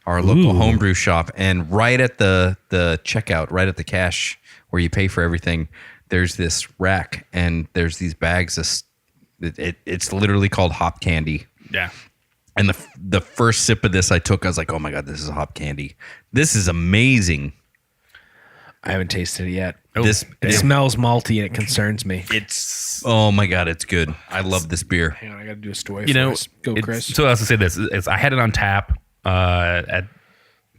our local homebrew shop, and right at the checkout, right at the cash where you pay for everything, there's this rack and there's these bags of. It's literally called hop candy. Yeah. And the first sip of this I took, I was like, oh my God, this is hop candy. This is amazing. I haven't tasted it yet. It smells malty and it concerns me. Oh my God, it's good. I love this beer. Hang on, I got to do a story. You know, Go, it's- Chris. So I was to say this: is I had it on tap at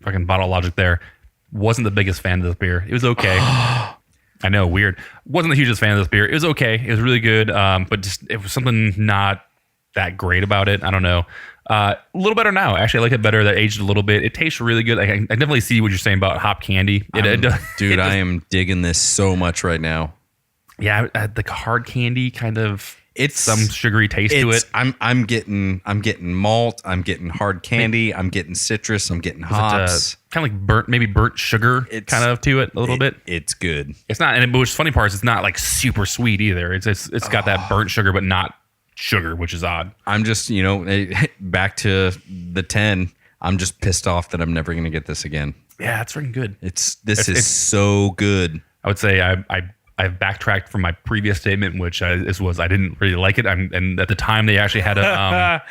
fucking Bottle Logic. There wasn't the biggest fan of this beer. It was okay. I know, weird. Wasn't the hugest fan of this beer. It was okay. It was really good, but just it was something not that great about it. I don't know. A little better now. Actually, I like it better. That aged a little bit. It tastes really good. I definitely see what you're saying about hop candy. Dude, I am digging this so much right now. Yeah, the hard candy kind of. It's some sugary taste to it. I'm getting malt. I'm getting hard candy. I'm getting citrus. I'm getting hops. Kind of like burnt sugar kind of to it a little bit. It's good. It's not, and what's funny part is it's not like super sweet either. It's got that burnt sugar, but not sugar, which is odd. I'm just back to the 10. I'm just pissed off that I'm never going to get this again. Yeah, it's freaking good. This is so good. I would say I've backtracked from my previous statement, which I didn't really like it. And at the time they actually had a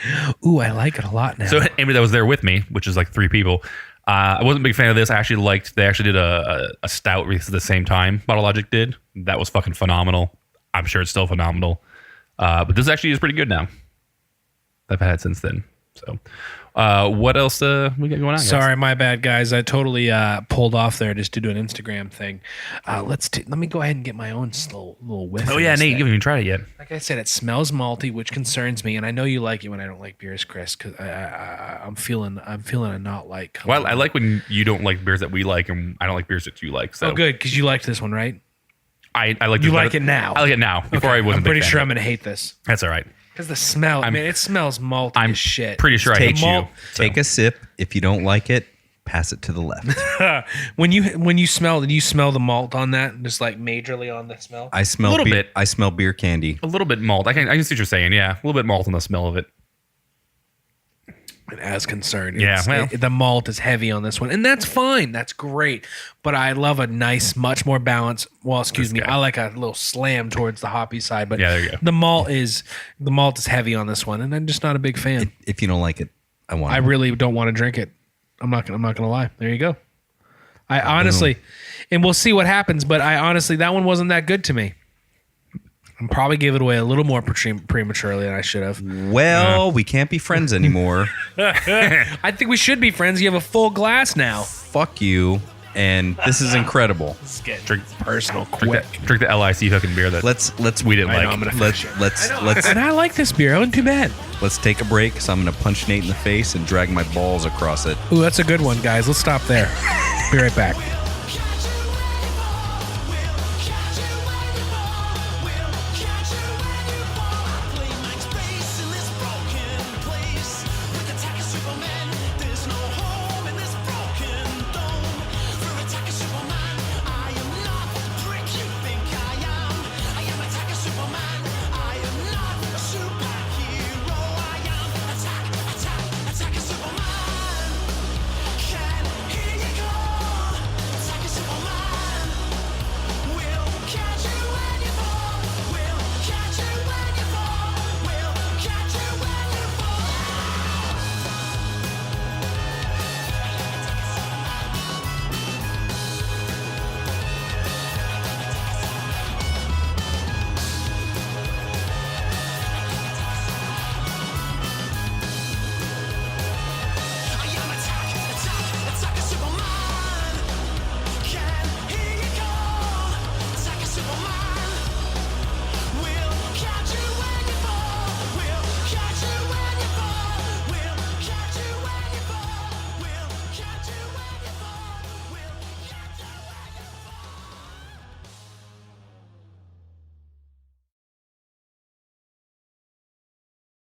ooh, I like it a lot now. So anybody that was there with me, which is like 3 people, I wasn't a big fan of this. They actually did a stout release at the same time Bottle Logic did. That was fucking phenomenal. I'm sure it's still phenomenal. But this actually is pretty good now. I've had since then. So what else we got going on, guys? Sorry, my bad, guys. I totally pulled off there just to do an Instagram thing. Let me go ahead and get my own little whiff. Oh yeah, Nate, you haven't even tried it yet. Like I said, it smells malty, which concerns me, and I know you like it when I don't like beers, Chris. Because I'm feeling a not like. Well, I like when you don't like beers that we like, and I don't like beers that you like. So. Oh, good, because you liked this one, right? I like. You like it now. I like it now. Before I wasn't. I'm pretty a big fan sure of I'm gonna hate this. That's all right. Because the smell, it smells malty as shit. Pretty sure I hate you. Take a sip. If you don't like it, pass it to the left. When you smell, did you smell the malt on that? Just like majorly on the smell? I smell a little bit. I smell beer candy. A little bit malt. I can see what you're saying. Yeah, a little bit malt on the smell of it. And as concerned, yeah, the malt is heavy on this one, and that's fine. That's great. But I love a nice, much more balanced. Well, excuse me, I like a little slam towards the hoppy side. But yeah, there you go. The malt is heavy on this one, and I'm just not a big fan. If you don't like it, I really don't want to drink it. I'm not gonna lie. There you go. I honestly, and we'll see what happens. But I honestly, that one wasn't that good to me. I probably gave it away a little more prematurely than I should have. Well, we can't be friends anymore. I think we should be friends. You have a full glass now. Fuck you. And this is incredible. Let's get personal quick. Drink the LIC fucking beer that let's we didn't like. I'm gonna let's and I like this beer. It wasn't too bad. Let's take a break because I'm gonna punch Nate in the face and drag my balls across it. Ooh, that's a good one, guys. Let's stop there. Be right back.